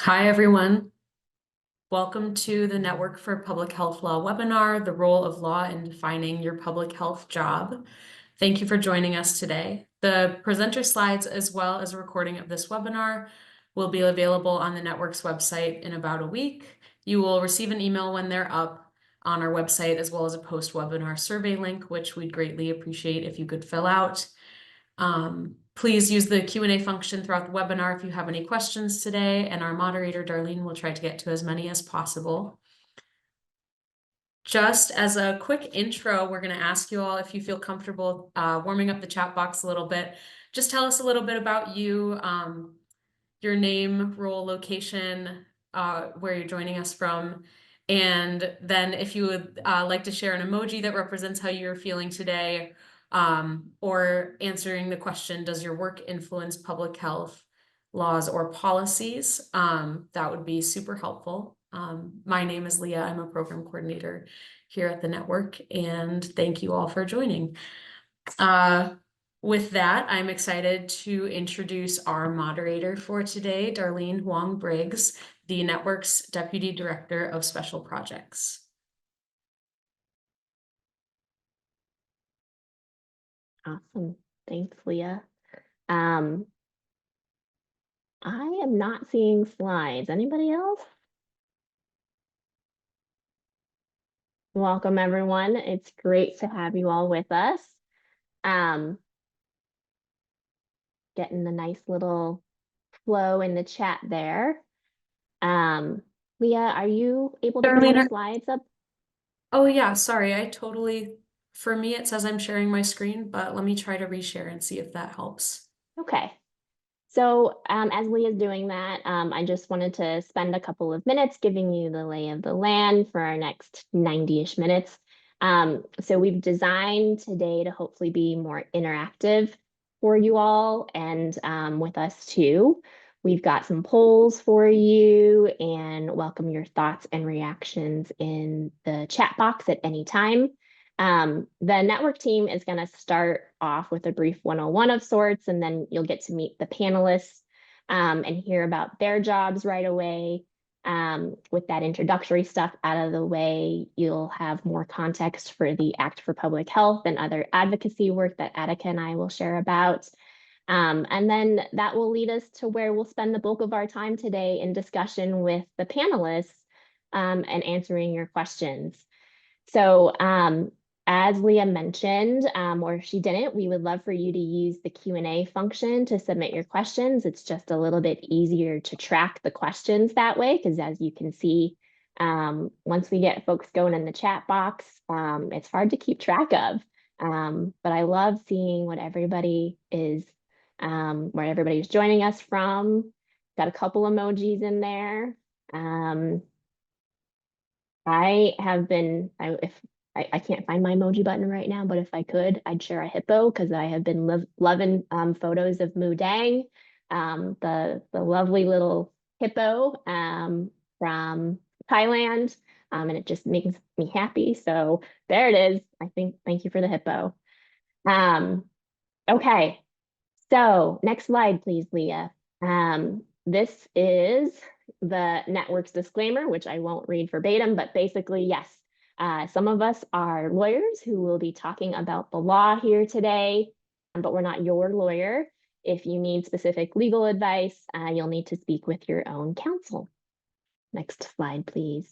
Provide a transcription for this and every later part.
Hi, everyone. Welcome to the Network for Public Health Law webinar, The Role of Law in Defining Your Public Health Job. Thank you for joining us today. The presenter slides, as well as a recording of this webinar, will be available on the network's website in about a week. You will receive an email when they're up on our website, as well as a post-webinar survey link, which we'd greatly appreciate if you could fill out. Please use the Q&A function throughout the webinar if you have any questions today, and our moderator, Darlene, will try to get to as many as possible. Just as a quick intro, we're going to ask you all if you feel comfortable warming up the chat box a little bit. Just tell us a little bit about you, your name, role, location, where you're joining us from. And then if you would like to share an emoji that represents how you're feeling today, or answering the question, does your work influence public health laws or policies? That would be super helpful. My name is Leah. I'm a program coordinator here at the network, and thank you all for joining. With that, I'm excited to introduce our moderator for today, Darlene Huang-Briggs, the network's Deputy Director of Special Projects. Awesome. Thanks, Leah. I am not seeing slides. Anybody else? Welcome, everyone. It's great to have you all with us. Getting the nice little flow in the chat there. Leah, are you able to bring the slides up? Oh yeah, sorry, for me it says I'm sharing my screen, but let me try to reshare and see if that helps. Okay. So as Leah's doing that, I just wanted to spend a couple of minutes giving you the lay of the land for our next 90-ish minutes. So we've designed today to hopefully be more interactive for you all and with us too. We've got some polls for you and welcome your thoughts and reactions in the chat box at any time. The network team is going to start off with a brief 101 of sorts, and then you'll get to meet the panelists and hear about their jobs right away. With that introductory stuff out of the way, you'll have more context for the Act for Public Health and other advocacy work that Attica and I will share about. And then that will lead us to where we'll spend the bulk of our time today in discussion with the panelists and answering your questions. So as Leah mentioned, or if she didn't, we would love for you to use the Q&A function to submit your questions. It's just a little bit easier to track the questions that way, because as you can see, once we get folks going in the chat box, it's hard to keep track of. But I love seeing what everybody is, where everybody's joining us from. Got a couple emojis in there. I can't find my emoji button right now, but if I could, I'd share a hippo because I have been loving photos of Mu Dang, the lovely little hippo from Thailand, and it just makes me happy. So there it is. Thank you for the hippo. Okay, so next slide, please, Leah. This is the network's disclaimer, which I won't read verbatim, but basically, yes, some of us are lawyers who will be talking about the law here today, but we're not your lawyer. If you need specific legal advice, you'll need to speak with your own counsel. Next slide, please.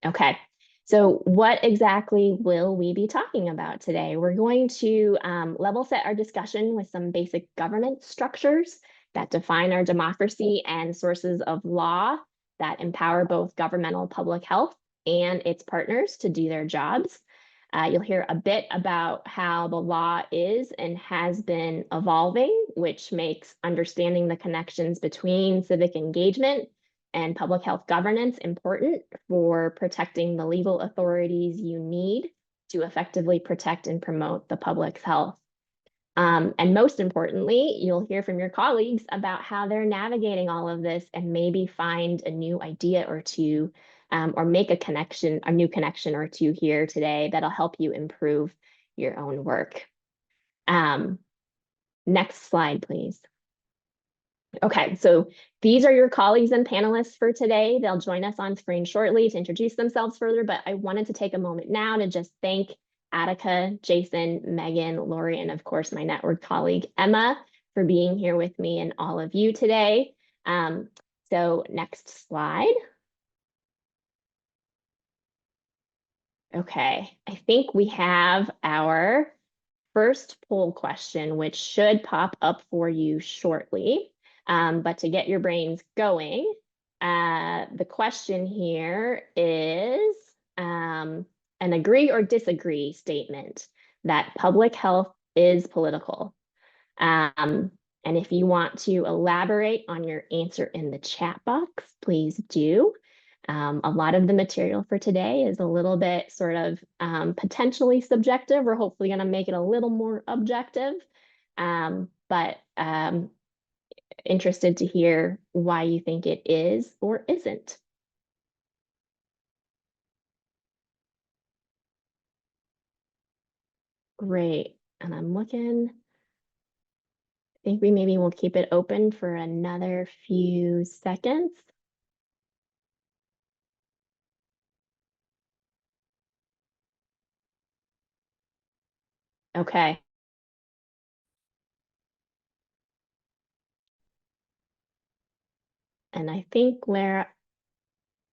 Okay, so what exactly will we be talking about today? We're going to level set our discussion with some basic governance structures that define our democracy and sources of law that empower both governmental public health and its partners to do their jobs. You'll hear a bit about how the law is and has been evolving, which makes understanding the connections between civic engagement and public health governance important for protecting the legal authorities you need to effectively protect and promote the public's health. And most importantly, you'll hear from your colleagues about how they're navigating all of this and maybe find a new idea or two, or make a new connection or two here today that'll help you improve your own work. Next slide, please. Okay, so these are your colleagues and panelists for today. They'll join us on screen shortly to introduce themselves further, but I wanted to take a moment now to just thank Attica, Jason, Megan, Lori, and of course my network colleague Emma for being here with me and all of you today. Um, so next slide. Okay, I think we have our first poll question, which should pop up for you shortly. But to get your brains going, the question here is an agree or disagree statement that public health is political. Um, and if you want to elaborate on your answer in the chat box, please do. A lot of the material for today is a little bit sort of potentially subjective. We're hopefully going to make it a little more objective, but interested to hear why you think it is or isn't. Great. And I'm looking, I think we maybe will keep it open for another few seconds. Okay. And I think Lara,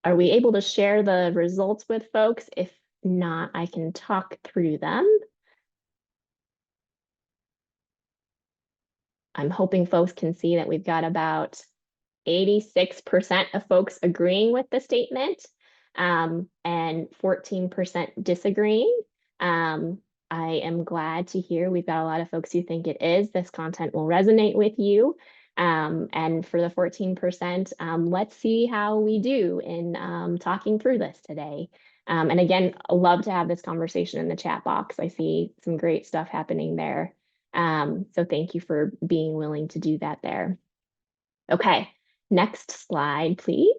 are we able to share the results with folks? If not, I can talk through them. I'm hoping folks can see that we've got about 86% of folks agreeing with the statement and 14% disagreeing. I am glad to hear we've got a lot of folks who think it is. This content will resonate with you. And for the 14%, let's see how we do in talking through this today. And again, I love to have this conversation in the chat box. I see some great stuff happening there. So thank you for being willing to do that there. Okay, next slide, please.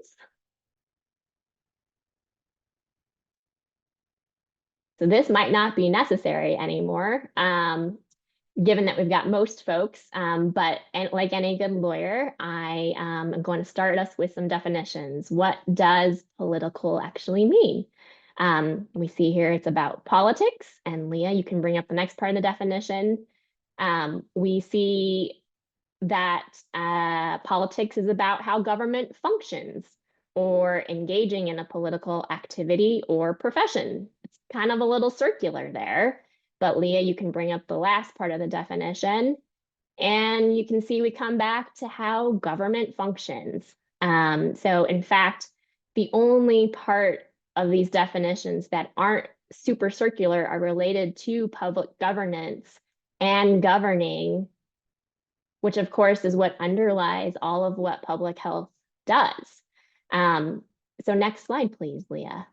So this might not be necessary anymore, given that we've got most folks, but like any good lawyer, I am going to start us with some definitions. What does political actually mean? We see here it's about politics, and Leah, you can bring up the next part of the definition. We see that politics is about how government functions or engaging in a political activity or profession. It's kind of a little circular there, but Leah, you can bring up the last part of the definition and you can see we come back to how government functions. So in fact, the only part of these definitions that aren't super circular are related to public governance and governing, which of course is what underlies all of what public health does. So next slide, please, Leah.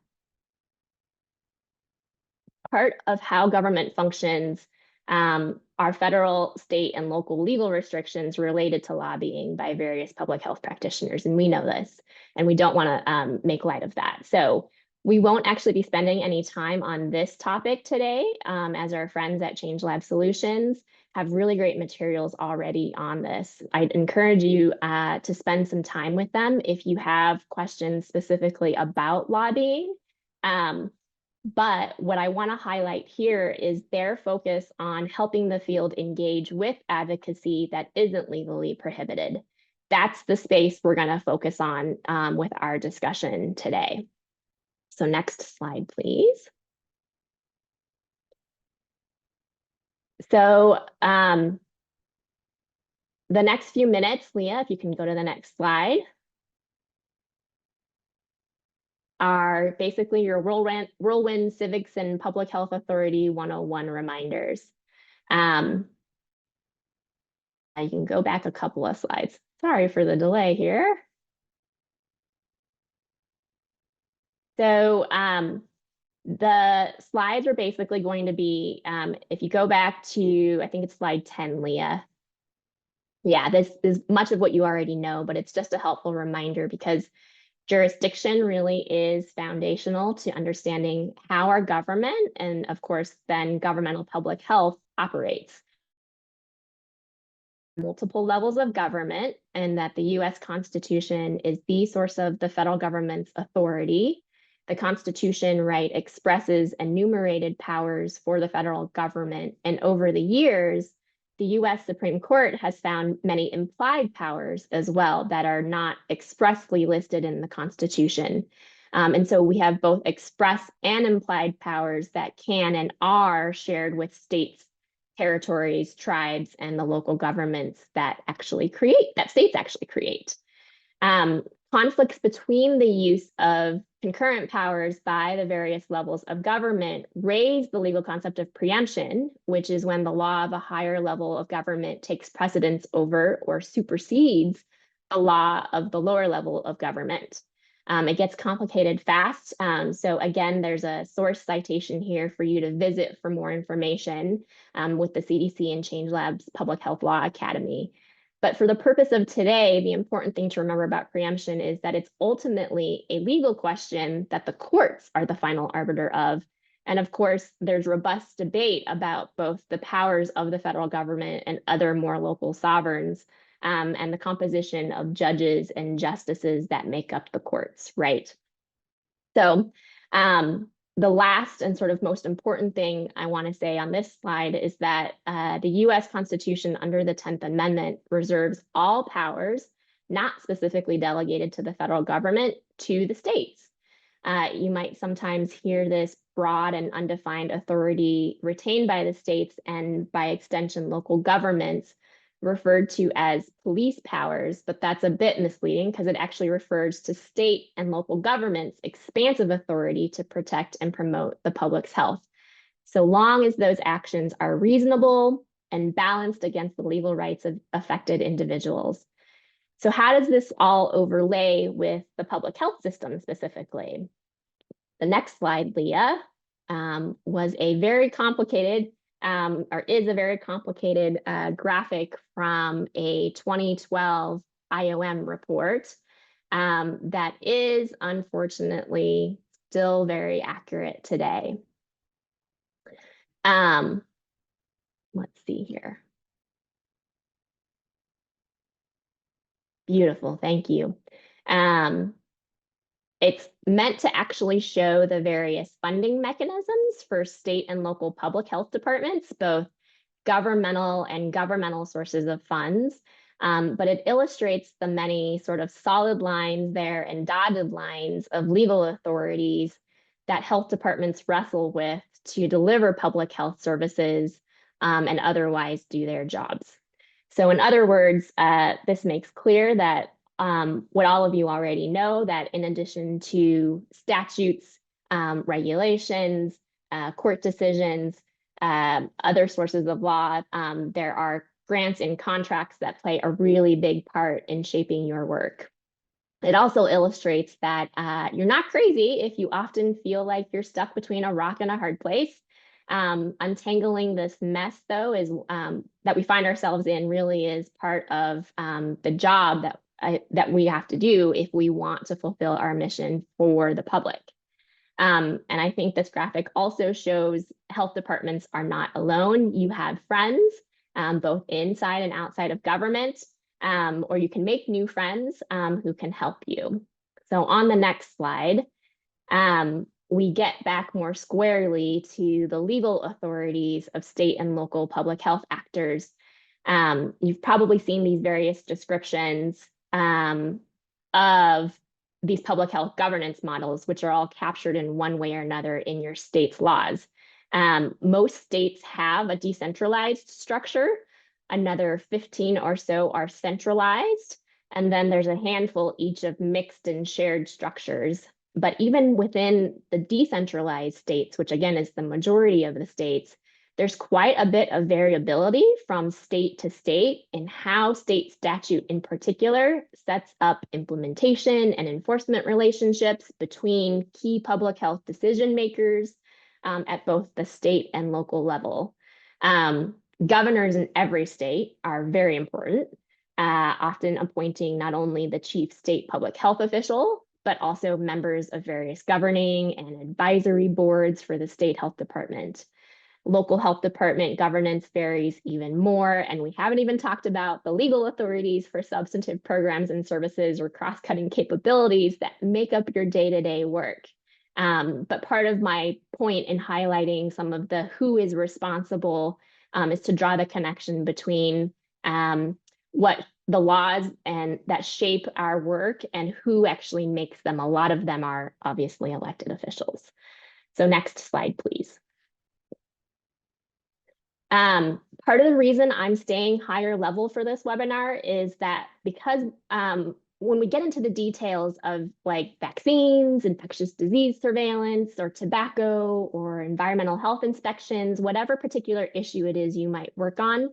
Part of how government functions are federal, state, and local legal restrictions related to lobbying by various public health practitioners. And we know this, and we don't want to make light of that. So we won't actually be spending any time on this topic today, as our friends at Change Lab Solutions have really great materials already on this. I'd encourage you to spend some time with them if you have questions specifically about lobbying. But what I want to highlight here is their focus on helping the field engage with advocacy that isn't legally prohibited. That's the space we're going to focus on with our discussion today. So next slide, please. So the next few minutes, Leah, if you can go to the next slide, are basically your Whirlwind Civics and Public Health Authority 101 reminders. You can go back a couple of slides. Sorry for the delay here. So the slides are basically going to be, if you go back to, I think it's slide 10, Leah. Yeah, this is much of what you already know, but it's just a helpful reminder because jurisdiction really is foundational to understanding how our government and, of course, then governmental public health operates. multiple levels of government and that the US Constitution is the source of the federal government's authority. The Constitution, right, expresses enumerated powers for the federal government. And over the years, the US Supreme Court has found many implied powers as well that are not expressly listed in the Constitution. And so we have both express and implied powers that can and are shared with states, territories, tribes, and the local governments that states actually create. Conflicts between the use of concurrent powers by the various levels of government raise the legal concept of preemption, which is when the law of a higher level of government takes precedence over or supersedes the law of the lower level of government. It gets complicated fast. So again, there's a source citation here for you to visit for more information with the CDC and Change Labs Public Health Law Academy. But for the purpose of today, the important thing to remember about preemption is that it's ultimately a legal question that the courts are the final arbiter of. And of course, there's robust debate about both the powers of the federal government and other more local sovereigns, and the composition of judges and justices that make up the courts, right? So the last and sort of most important thing I want to say on this slide is that the US Constitution under the 10th Amendment reserves all powers not specifically delegated to the federal government to the states. You might sometimes hear this broad and undefined authority retained by the states and by extension local governments referred to as police powers, but that's a bit misleading because it actually refers to state and local governments' expansive authority to protect and promote the public's health, so long as those actions are reasonable and balanced against the legal rights of affected individuals. So how does this all overlay with the public health system specifically? The next slide, Leah, was a very complicated or is a very complicated graphic from a 2012 IOM report that is unfortunately still very accurate today. Let's see here. Beautiful, thank you. It's meant to actually show the various funding mechanisms for state and local public health departments, both governmental and governmental sources of funds. But it illustrates the many sort of solid lines there and dotted lines of legal authorities that health departments wrestle with to deliver public health services and otherwise do their jobs. So in other words, this makes clear that what all of you already know, that in addition to statutes, regulations, court decisions, other sources of law, there are grants and contracts that play a really big part in shaping your work. It also illustrates that you're not crazy if you often feel like you're stuck between a rock and a hard place. Untangling this mess, though, is that we find ourselves in really is part of the job that we have to do if we want to fulfill our mission for the public. And I think this graphic also shows health departments are not alone. You have friends, both inside and outside of government, or you can make new friends who can help you. So on the next slide, we get back more squarely to the legal authorities of state and local public health actors. You've probably seen these various descriptions of these public health governance models, which are all captured in one way or another in your state's laws. Most states have a decentralized structure. Another 15 or so are centralized. And then there's a handful each of mixed and shared structures. But even within the decentralized states, which again is the majority of the states, there's quite a bit of variability from state to state in how state statute in particular sets up implementation and enforcement relationships between key public health decision makers at both the state and local level. Governors in every state are very important, often appointing not only the chief state public health official, but also members of various governing and advisory boards for the state health department. Local health department governance varies even more, and we haven't even talked about the legal authorities for substantive programs and services or cross-cutting capabilities that make up your day-to-day work. But part of my point in highlighting some of the who is responsible is to draw the connection between what the laws and that shape our work and who actually makes them. A lot of them are obviously elected officials. So next slide, please. Part of the reason I'm staying higher level for this webinar is that because when we get into the details of like vaccines, infectious disease surveillance, or tobacco, or environmental health inspections, whatever particular issue it is you might work on,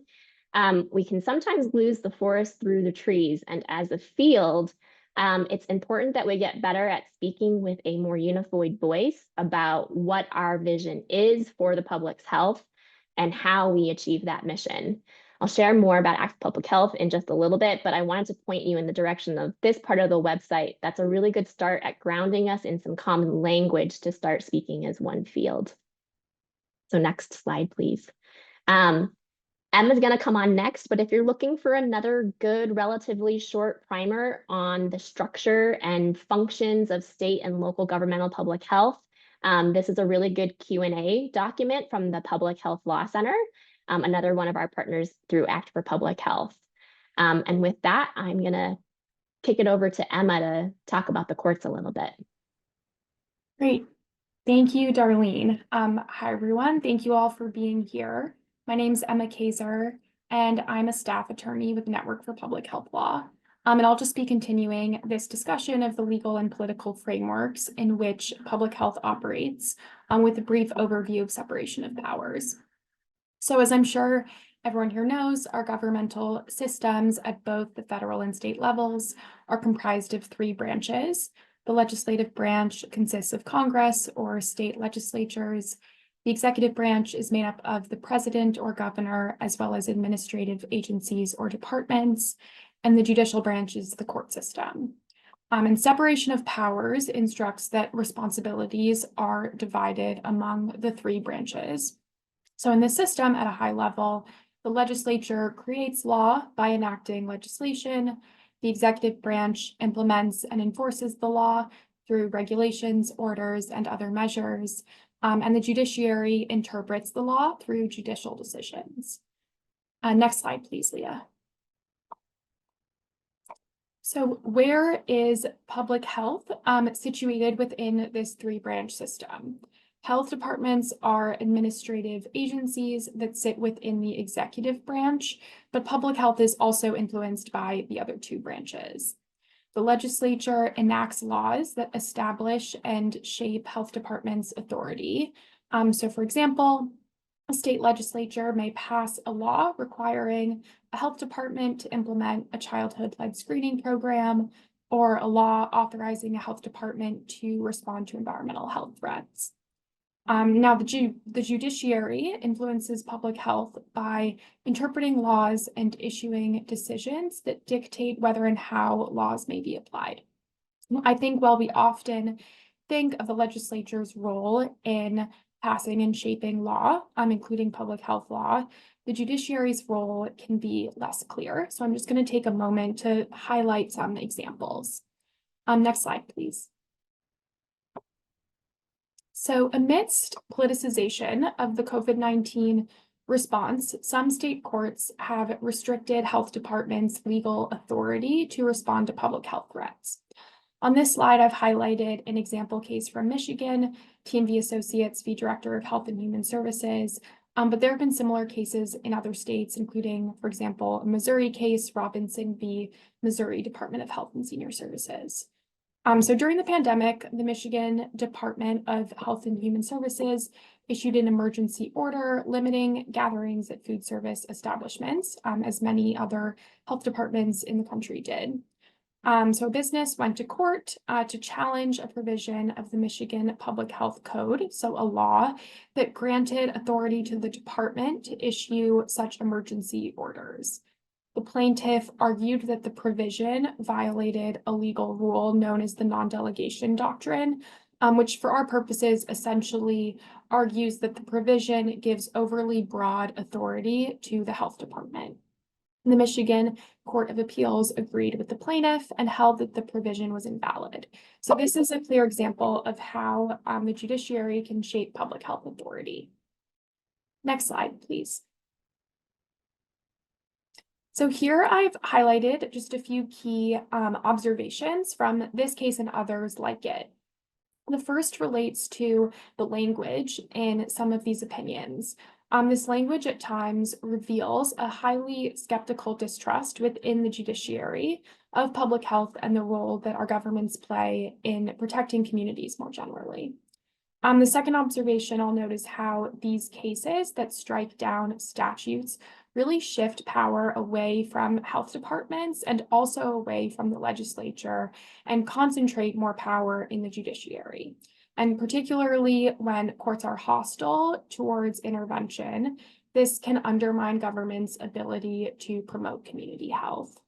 we can sometimes lose the forest through the trees. And as a field, it's important that we get better at speaking with a more unified voice about what our vision is for the public's health and how we achieve that mission. I'll share more about Act Public Health in just a little bit, but I wanted to point you in the direction of this part of the website. That's a really good start at grounding us in some common language to start speaking as one field. So next slide, please. Emma's going to come on next, but if you're looking for another good, relatively short primer on the structure and functions of state and local governmental public health, this is a really good Q&A document from the Public Health Law Center, another one of our partners through Act for Public Health. And with that, I'm going to kick it over to Emma to talk about the courts a little bit. Great. Thank you, Darlene. Hi, everyone. Thank you all for being here. My name's Emma Kaiser, and I'm a staff attorney with Network for Public Health Law. And I'll just be continuing this discussion of the legal and political frameworks in which public health operates, with a brief overview of separation of powers. So as I'm sure everyone here knows, our governmental systems at both the federal and state levels are comprised of three branches. The legislative branch consists of Congress or state legislatures. The executive branch is made up of the president or governor, as well as administrative agencies or departments. And the judicial branch is the court system. And separation of powers instructs that responsibilities are divided among the three branches. So in this system, at a high level, the legislature creates law by enacting legislation. The executive branch implements and enforces the law through regulations, orders, and other measures. And the judiciary interprets the law through judicial decisions. Next slide, please, Leah. So where is public health situated within this three-branch system? Health departments are administrative agencies that sit within the executive branch, but public health is also influenced by the other two branches. The legislature enacts laws that establish and shape health departments' authority. So for example, a state legislature may pass a law requiring a health department to implement a childhood-led screening program, or a law authorizing a health department to respond to environmental health threats. Now, the judiciary influences public health by interpreting laws and issuing decisions that dictate whether and how laws may be applied. I think while we often think of the legislature's role in passing and shaping law, including public health law, the judiciary's role can be less clear. So I'm just going to take a moment to highlight some examples. Next slide, please. So amidst politicization of the COVID-19 response, some state courts have restricted health departments' legal authority to respond to public health threats. On this slide, I've highlighted an example case from Michigan, TMV Associates v. Director of Health and Human Services, but there have been similar cases in other states, including, for example, a Missouri case, Robinson v. Missouri Department of Health and Senior Services. So during the pandemic, the Michigan Department of Health and Human Services issued an emergency order limiting gatherings at food service establishments, as many other health departments in the country did. So a business went to court to challenge a provision of the Michigan Public Health Code, so a law that granted authority to the department to issue such emergency orders. The plaintiff argued that the provision violated a legal rule known as the non-delegation doctrine, which for our purposes essentially argues that the provision gives overly broad authority to the health department. The Michigan Court of Appeals agreed with the plaintiff and held that the provision was invalid. So this is a clear example of how the judiciary can shape public health authority. Next slide, please. So here I've highlighted just a few key observations from this case and others like it. The first relates to the language in some of these opinions. This language at times reveals a highly skeptical distrust within the judiciary of public health and the role that our governments play in protecting communities more generally. The second observation I'll note is how these cases that strike down statutes really shift power away from health departments and also away from the legislature and concentrate more power in the judiciary. And particularly when courts are hostile towards intervention, this can undermine government's ability to promote community health.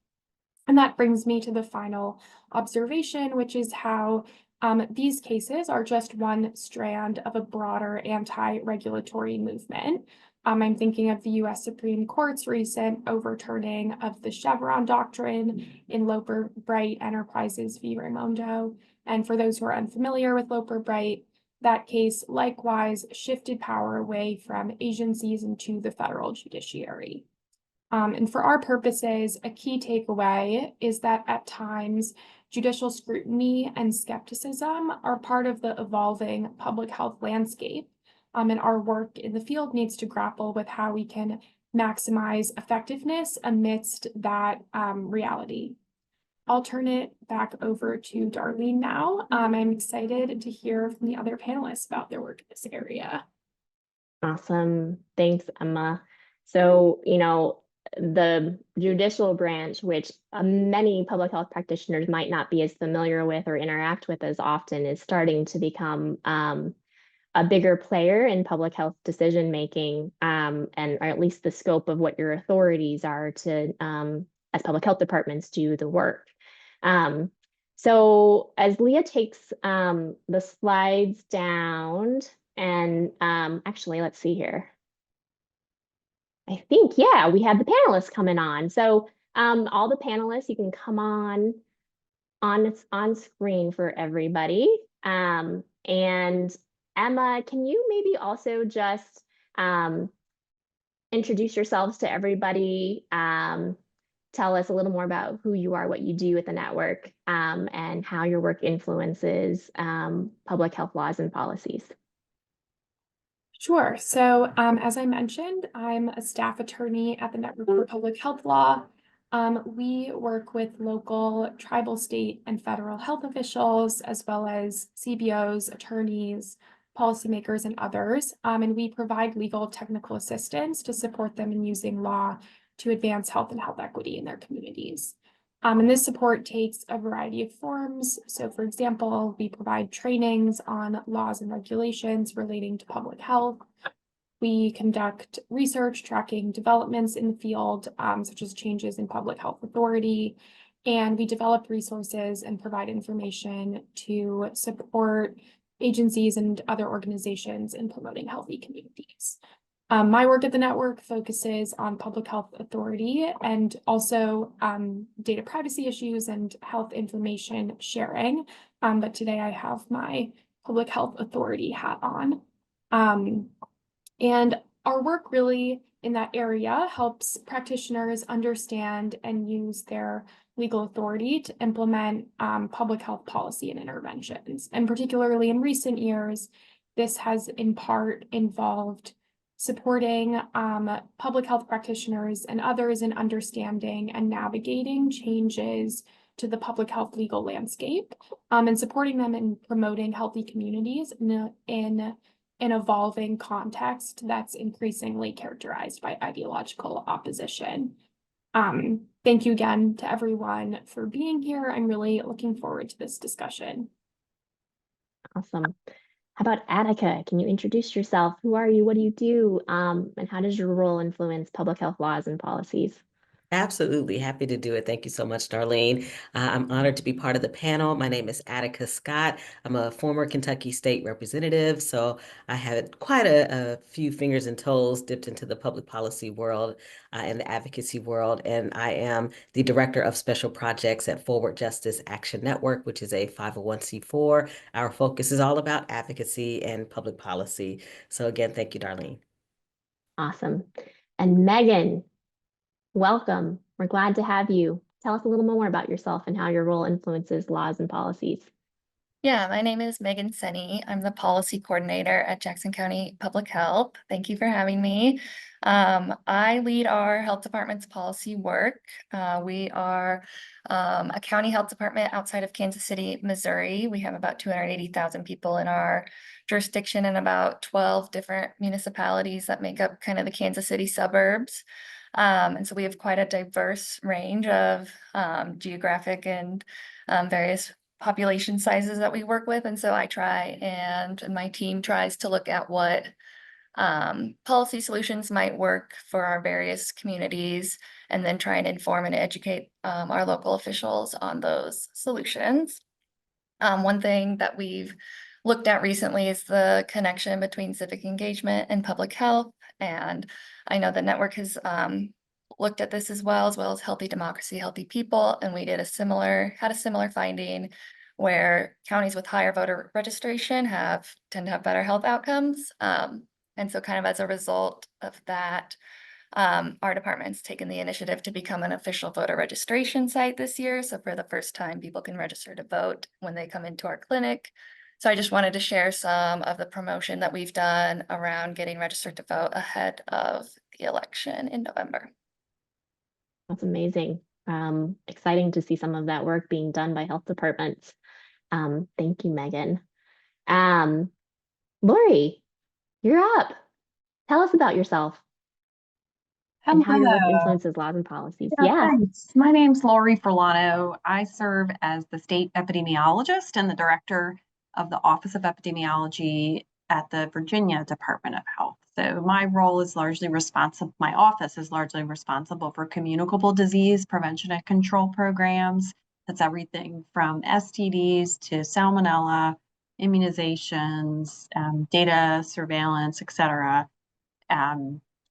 And that brings me to the final observation, which is how these cases are just one strand of a broader anti-regulatory movement. I'm thinking of the US Supreme Court's recent overturning of the Chevron doctrine in Loper Bright Enterprises v. Raimondo. And for those who are unfamiliar with Loper Bright, that case likewise shifted power away from agencies into the federal judiciary. And for our purposes, a key takeaway is that at times, judicial scrutiny and skepticism are part of the evolving public health landscape. And our work in the field needs to grapple with how we can maximize effectiveness amidst that reality. I'll turn it back over to Darlene now. I'm excited to hear from the other panelists about their work in this area. Awesome. Thanks, Emma. So, the judicial branch, which many public health practitioners might not be as familiar with or interact with as often, is starting to become a bigger player in public health decision making, or at least the scope of what your authorities are to, as public health departments, do the work. So as Leah takes the slides down, and actually, let's see here. I think, yeah, we have the panelists coming on. So all the panelists, you can come on screen for everybody. And Emma, can you maybe also just introduce yourselves to everybody? Tell us a little more about who you are, what you do at the network, and how your work influences public health laws and policies. Sure. So as I mentioned, I'm a staff attorney at the Network for Public Health Law. We work with local, tribal, state, and federal health officials, as well as CBOs, attorneys, policymakers, and others. And we provide legal technical assistance to support them in using law to advance health and health equity in their communities. And this support takes a variety of forms. So for example, we provide trainings on laws and regulations relating to public health. We conduct research tracking developments in the field, such as changes in public health authority. And we develop resources and provide information to support agencies and other organizations in promoting healthy communities. My work at the network focuses on public health authority and also data privacy issues and health information sharing. But today I have my public health authority hat on. And our work really in that area helps practitioners understand and use their legal authority to implement public health policy and interventions. And particularly in recent years, this has in part involved supporting public health practitioners and others in understanding and navigating changes to the public health legal landscape, and supporting them in promoting healthy communities in an evolving context that's increasingly characterized by ideological opposition. Thank you again to everyone for being here. I'm really looking forward to this discussion. Awesome. How about Attica? Can you introduce yourself? Who are you? What do you do? And how does your role influence public health laws and policies? Absolutely. Happy to do it. Thank you so much, Darlene. I'm honored to be part of the panel. My name is Attica Scott. I'm a former Kentucky State Representative, so I had quite a few fingers and toes dipped into the public policy world and the advocacy world. And I am the Director of Special Projects at Forward Justice Action Network, which is a 501c4. Our focus is all about advocacy and public policy. So again, thank you, Darlene. Awesome. And Megan, welcome. We're glad to have you. Tell us a little more about yourself and how your role influences laws and policies. Yeah, my name is Megan Senny. I'm the policy coordinator at Jackson County Public Health. Thank you for having me. I lead our health department's policy work. We are a county health department outside of Kansas City, Missouri. We have about 280,000 people in our jurisdiction and about 12 different municipalities that make up kind of the Kansas City suburbs. And so we have quite a diverse range of geographic and various population sizes that we work with. And so I try and my team tries to look at what policy solutions might work for our various communities and then try and inform and educate our local officials on those solutions. One thing that we've looked at recently is the connection between civic engagement and public health. And I know the network has looked at this as well as healthy democracy, healthy people. And we had a similar finding where counties with higher voter registration tend to have better health outcomes. And so kind of as a result of that, our department's taken the initiative to become an official voter registration site this year. So for the first time, people can register to vote when they come into our clinic. So I just wanted to share some of the promotion that we've done around getting registered to vote ahead of the election in November. That's amazing. Exciting to see some of that work being done by health departments. Thank you, Megan. Lori, you're up. Tell us about yourself and how your work influences laws and policies. Yeah. Thanks. My name's Lori Furlano. I serve as the state epidemiologist and the director of the Office of Epidemiology at the Virginia Department of Health. So my role is largely responsible, my office is largely responsible for communicable disease prevention and control programs. That's everything from STDs to salmonella, immunizations, data surveillance, et cetera.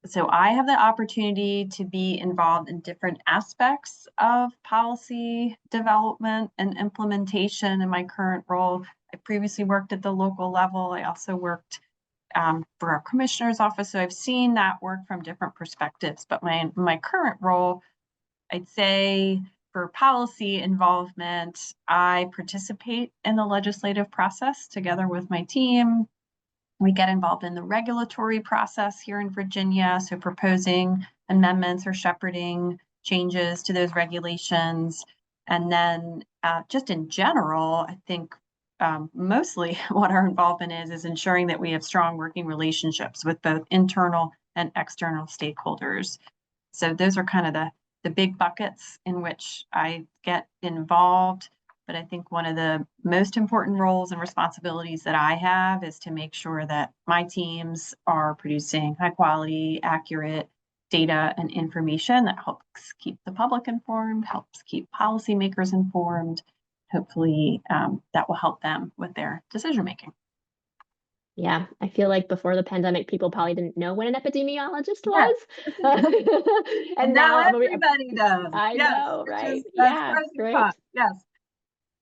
So I have the opportunity to be involved in different aspects of policy development and implementation in my current role. I previously worked at the local level. I also worked for our commissioner's office. So I've seen that work from different perspectives. But my current role, I'd say for policy involvement, I participate in the legislative process together with my team. We get involved in the regulatory process here in Virginia, so proposing amendments or shepherding changes to those regulations. And then just in general, I think mostly what our involvement is ensuring that we have strong working relationships with both internal and external stakeholders. So those are kind of the big buckets in which I get involved. But I think one of the most important roles and responsibilities that I have is to make sure that my teams are producing high quality, accurate data and information that helps keep the public informed, helps keep policymakers informed. Hopefully that will help them with their decision making. Yeah, I feel like before the pandemic, people probably didn't know what an epidemiologist was. And now everybody does. I know, right? That's Yeah, great. fun. Yes.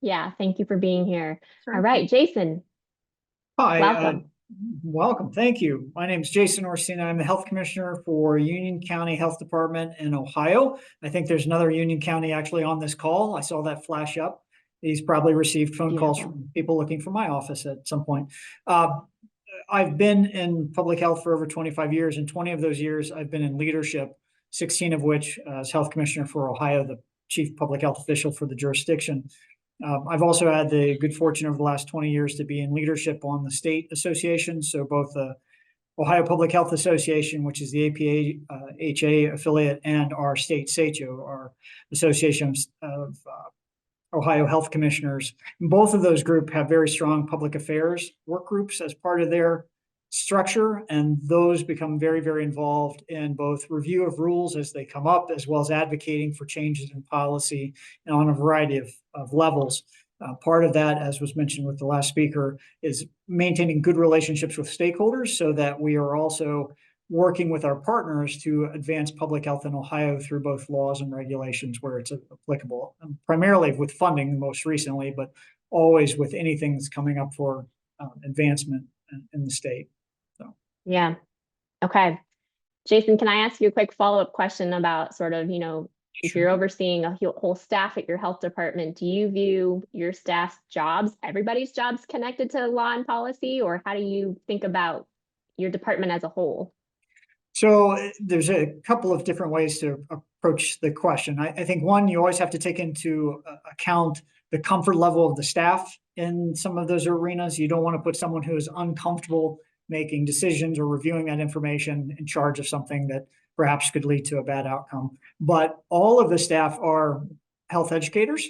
Yeah, thank you for being here. Sure. All right, Jason. Hi. Welcome. Welcome. Thank you. My name is Jason Orsina. I'm the health commissioner for Union County Health Department in Ohio. I think there's another Union County actually on this call. I saw that flash up. He's probably received phone calls from people looking for my office at some point. I've been in public health for over 25 years, and 20 of those years I've been in leadership, 16 of which as health commissioner for Ohio, the chief public health official for the jurisdiction. I've also had the good fortune over the last 20 years to be in leadership on the state association. So both the Ohio Public Health Association, which is the APHA affiliate, and our state SACHO, our Association of Ohio Health Commissioners. And both of those groups have very strong public affairs work groups as part of their structure, and those become very, very involved in both review of rules as they come up, as well as advocating for changes in policy and on a variety of levels. Part of that, as was mentioned with the last speaker, is maintaining good relationships with stakeholders so that we are also working with our partners to advance public health in Ohio through both laws and regulations where it's applicable, primarily with funding most recently, but always with anything that's coming up for advancement in the state. So. Yeah. Okay. Jason, can I ask you a quick follow-up question about sort of, if you're overseeing a whole staff at your health department, do you view your staff's jobs, everybody's jobs, connected to law and policy, or how do you think about your department as a whole? So there's a couple of different ways to approach the question. I think one, you always have to take into account the comfort level of the staff in some of those arenas. You don't want to put someone who is uncomfortable making decisions or reviewing that information in charge of something that perhaps could lead to a bad outcome. But all of the staff are health educators.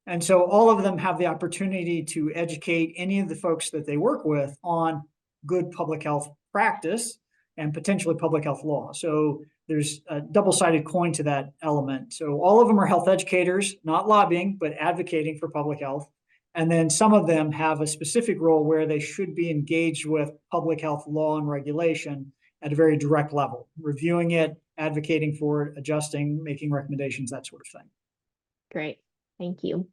And so all of them have the opportunity to educate any of the folks that they work with on good public health practice and potentially public health law. So there's a double-sided coin to that element. So all of them are health educators, not lobbying, but advocating for public health. And then some of them have a specific role where they should be engaged with public health law and regulation at a very direct level, reviewing it, advocating for it, adjusting, making recommendations, that sort of thing. Great. Thank you.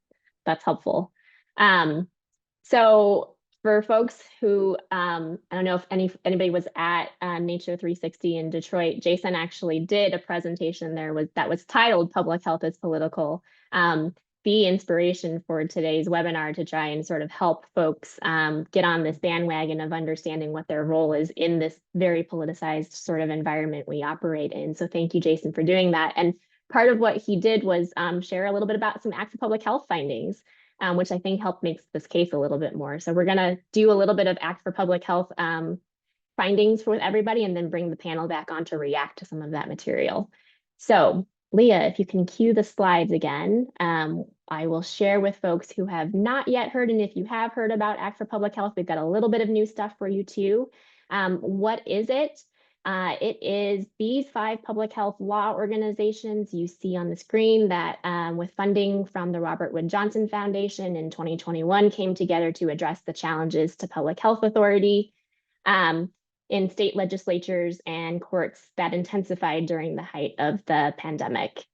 That's helpful. So for folks who, I don't know if anybody was at Nature 360 in Detroit, Jason actually did a presentation that was titled Public Health is Political. The inspiration for today's webinar to try and sort of help folks get on this bandwagon of understanding what their role is in this very politicized sort of environment we operate in. So thank you, Jason, for doing that. And part of what he did was share a little bit about some Act for Public Health findings, which I think helped make this case a little bit more. So we're going to do a little bit of Act for Public Health findings for everybody and then bring the panel back on to react to some of that material. So Leah, if you can cue the slides again, I will share with folks who have not yet heard, and if you have heard about Act for Public Health, we've got a little bit of new stuff for you too. What is it? It is these 5 public health law organizations you see on the screen that with funding from the Robert Wood Johnson Foundation in 2021 came together to address the challenges to public health authority in state legislatures and courts that intensified during the height of the pandemic.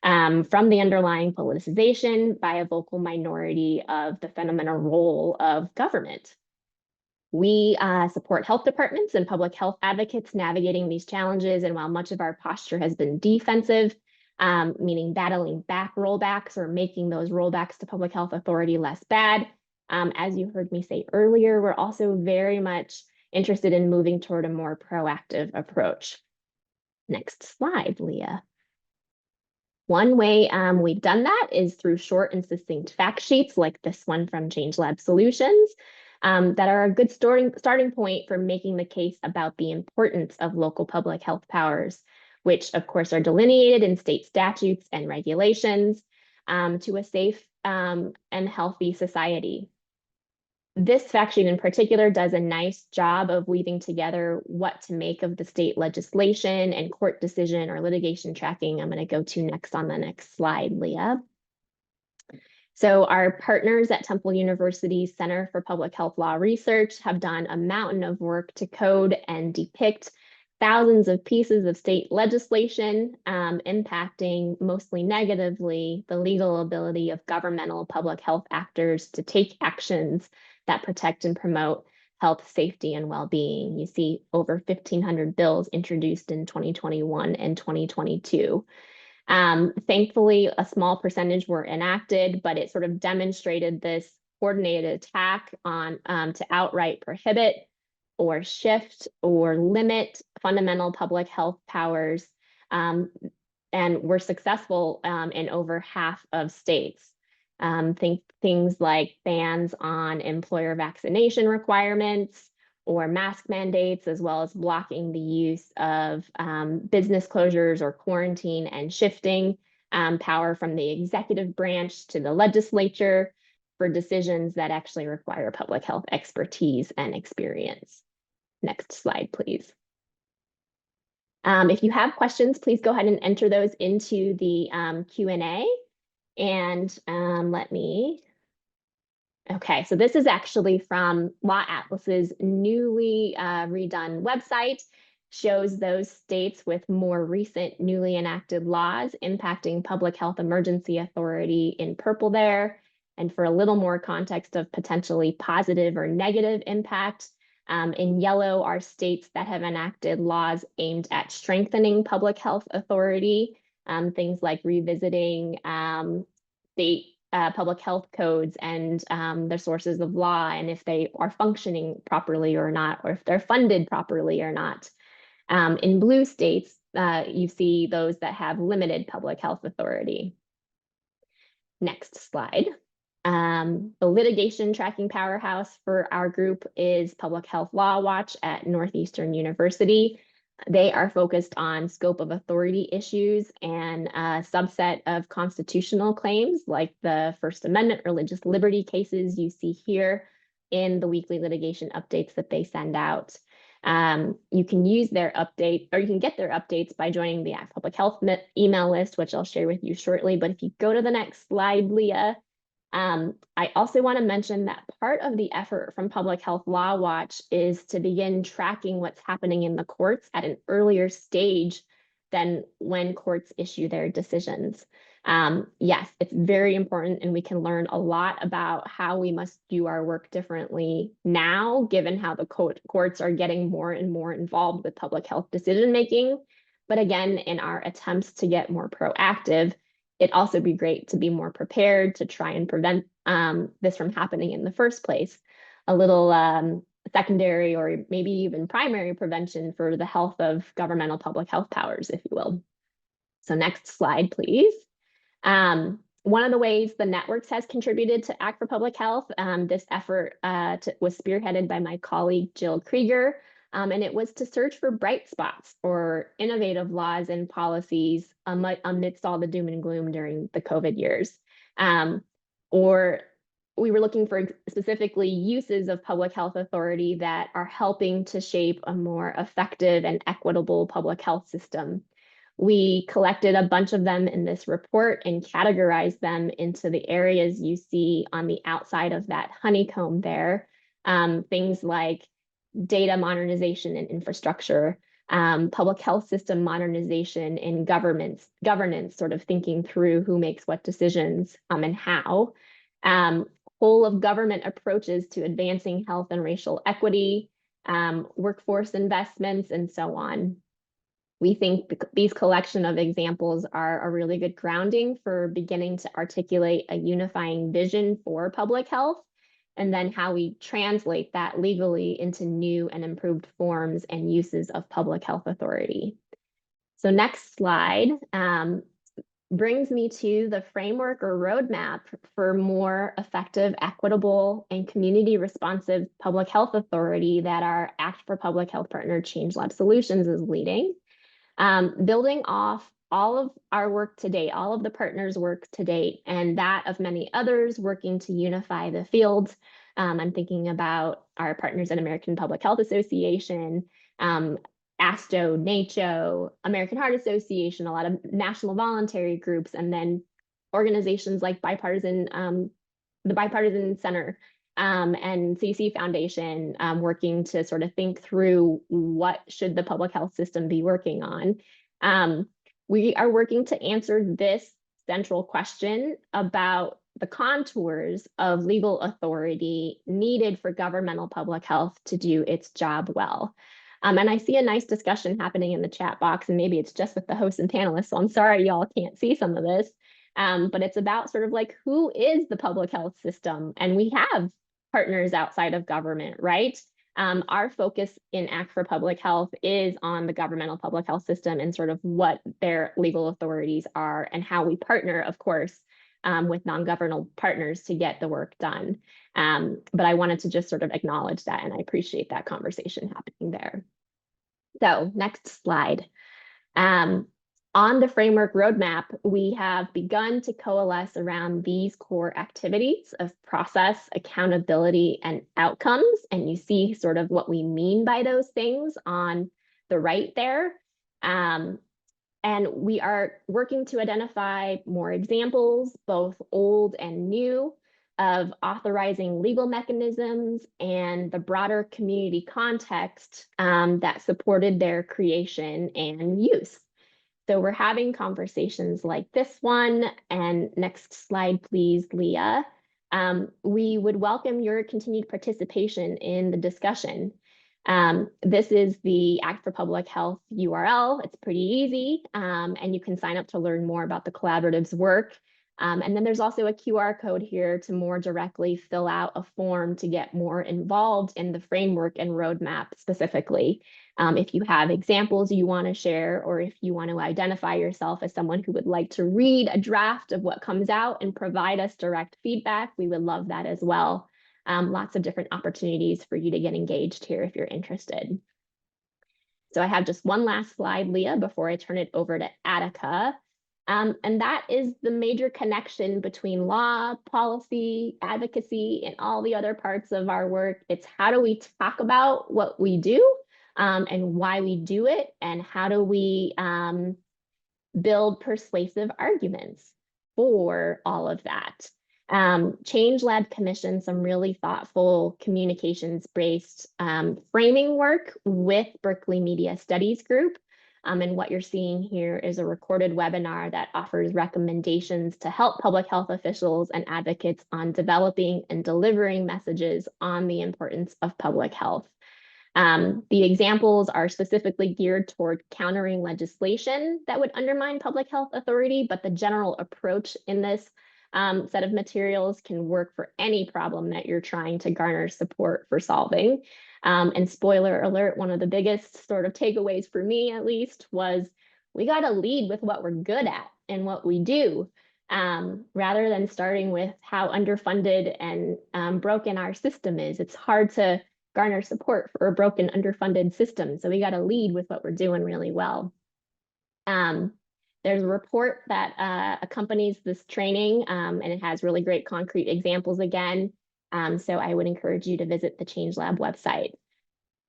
From the underlying politicization by a vocal minority of the fundamental role of government. We support health departments and public health advocates navigating these challenges. And while much of our posture has been defensive, meaning battling back rollbacks or making those rollbacks to public health authority less bad, as you heard me say earlier, we're also very much interested in moving toward a more proactive approach. Next slide, Leah. One way we've done that is through short and succinct fact sheets like this one from ChangeLab Solutions that are a good starting point for making the case about the importance of local public health powers, which of course are delineated in state statutes and regulations to a safe and healthy society. This fact sheet in particular does a nice job of weaving together what to make of the state legislation and court decision or litigation tracking. I'm going to go to next on the next slide, Leah. So our partners at Temple University's Center for Public Health Law Research have done a mountain of work to code and depict thousands of pieces of state legislation impacting mostly negatively the legal ability of governmental public health actors to take actions that protect and promote health, safety, and well-being. You see over 1,500 bills introduced in 2021 and 2022. Thankfully, a small percentage were enacted, but it sort of demonstrated this coordinated attack on to outright prohibit or shift or limit fundamental public health powers, and were successful in over half of states. Think things like bans on employer vaccination requirements or mask mandates, as well as blocking the use of business closures or quarantine and shifting power from the executive branch to the legislature for decisions that actually require public health expertise and experience. Next slide, please. If you have questions, please go ahead and enter those into the Q&A. And okay, so this is actually from Law Atlas's newly redone website, shows those states with more recent newly enacted laws impacting public health emergency authority in purple there. And for a little more context of potentially positive or negative impact, in yellow are states that have enacted laws aimed at strengthening public health authority, things like revisiting state public health codes and their sources of law, and if they are functioning properly or not, or if they're funded properly or not. In blue states, you see those that have limited public health authority. Next slide. The litigation tracking powerhouse for our group is Public Health Law Watch at Northeastern University. They are focused on scope of authority issues and a subset of constitutional claims like the First Amendment religious liberty cases you see here in the weekly litigation updates that they send out. You can use their update, or you can get their updates by joining the Public Health email list, which I'll share with you shortly. But if you go to the next slide, Leah, I also want to mention that part of the effort from Public Health Law Watch is to begin tracking what's happening in the courts at an earlier stage than when courts issue their decisions. Yes, it's very important, and we can learn a lot about how we must do our work differently now, given how the courts are getting more and more involved with public health decision making. But again, in our attempts to get more proactive, it'd also be great to be more prepared to try and prevent this from happening in the first place. A little secondary or maybe even primary prevention for the health of governmental public health powers, if you will. So next slide, please. One of the ways the networks has contributed to Act for Public Health, this effort was spearheaded by my colleague, Jill Krieger, and it was to search for bright spots or innovative laws and policies amidst all the doom and gloom during the COVID years. Or we were looking for specifically uses of public health authority that are helping to shape a more effective and equitable public health system. We collected a bunch of them in this report and categorized them into the areas you see on the outside of that honeycomb there. Things like data modernization and infrastructure, public health system modernization and governance, sort of thinking through who makes what decisions and how. Whole of government approaches to advancing health and racial equity, workforce investments, and so on. We think these collection of examples are a really good grounding for beginning to articulate a unifying vision for public health, and then how we translate that legally into new and improved forms and uses of public health authority. So next slide brings me to the framework or roadmap for more effective, equitable, and community responsive public health authority that our Act for Public Health partner Change Lab Solutions is leading. Building off all of our work to date, all of the partners' work to date, and that of many others working to unify the field. I'm thinking about our partners at American Public Health Association, ASTO, NACHO, American Heart Association, a lot of national voluntary groups, and then organizations like the Bipartisan Center and CC Foundation, working to sort of think through what should the public health system be working on. We are working to answer this central question about the contours of legal authority needed for governmental public health to do its job well. And I see a nice discussion happening in the chat box, and maybe it's just with the hosts and panelists, so I'm sorry y'all can't see some of this. But it's about sort of like, who is the public health system? And we have partners outside of government, right? Our focus in Act for Public Health is on the governmental public health system and sort of what their legal authorities are and how we partner, of course, with non-governmental partners to get the work done. But I wanted to just sort of acknowledge that, and I appreciate that conversation happening there. So next slide. On the framework roadmap, we have begun to coalesce around these core activities of process, accountability, and outcomes. And you see sort of what we mean by those things on the right there. And we are working to identify more examples, both old and new, of authorizing legal mechanisms and the broader community context that supported their creation and use. So we're having conversations like this one. And next slide, please, Leah. We would welcome your continued participation in the discussion. This is the Act for Public Health URL. It's pretty easy, and you can sign up to learn more about the collaborative's work. And then there's also a QR code here to more directly fill out a form to get more involved in the framework and roadmap specifically. If you have examples you want to share, or if you want to identify yourself as someone who would like to read a draft of what comes out and provide us direct feedback, we would love that as well. Lots of different opportunities for you to get engaged here if you're interested. So I have just one last slide, Leah, before I turn it over to Attica. And that is the major connection between law, policy, advocacy, and all the other parts of our work. It's how do we talk about what we do and why we do it, and how do we build persuasive arguments for all of that. Change Lab commissioned some really thoughtful communications-based framing work with Berkeley Media Studies Group. And what you're seeing here is a recorded webinar that offers recommendations to help public health officials and advocates on developing and delivering messages on the importance of public health. The examples are specifically geared toward countering legislation that would undermine public health authority, but the general approach in this set of materials can work for any problem that you're trying to garner support for solving. And spoiler alert, one of the biggest sort of takeaways for me, at least, was we got to lead with what we're good at and what we do, rather than starting with how underfunded and broken our system is. It's hard to garner support for a broken, underfunded system. So we got to lead with what we're doing really well. There's a report that accompanies this training, and it has really great concrete examples again. So I would encourage you to visit the Change Lab website.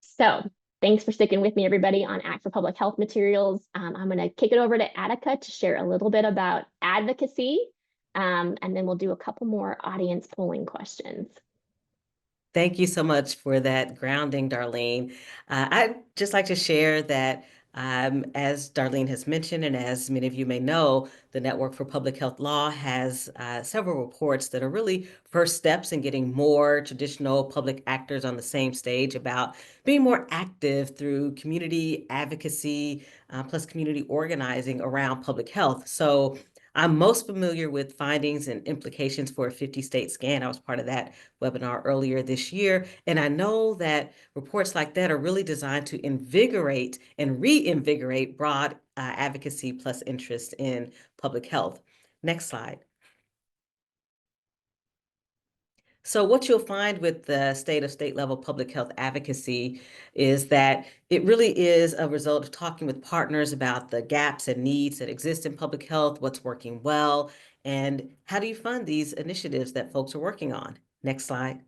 So thanks for sticking with me, everybody, on Act for Public Health materials. I'm going to kick it over to Attica to share a little bit about advocacy, and then we'll do a couple more audience polling questions. Thank you so much for that grounding, Darlene. I'd just like to share that as Darlene has mentioned, and as many of you may know, the Network for Public Health Law has several reports that are really first steps in getting more traditional public actors on the same stage about being more active through community advocacy, plus community organizing around public health. So I'm most familiar with findings and implications for a 50-state scan. I was part of that webinar earlier this year. And I know that reports like that are really designed to invigorate and reinvigorate broad advocacy plus interest in public health. Next slide. So what you'll find with the state level public health advocacy is that it really is a result of talking with partners about the gaps and needs that exist in public health, what's working well, and how do you fund these initiatives that folks are working on. Next slide.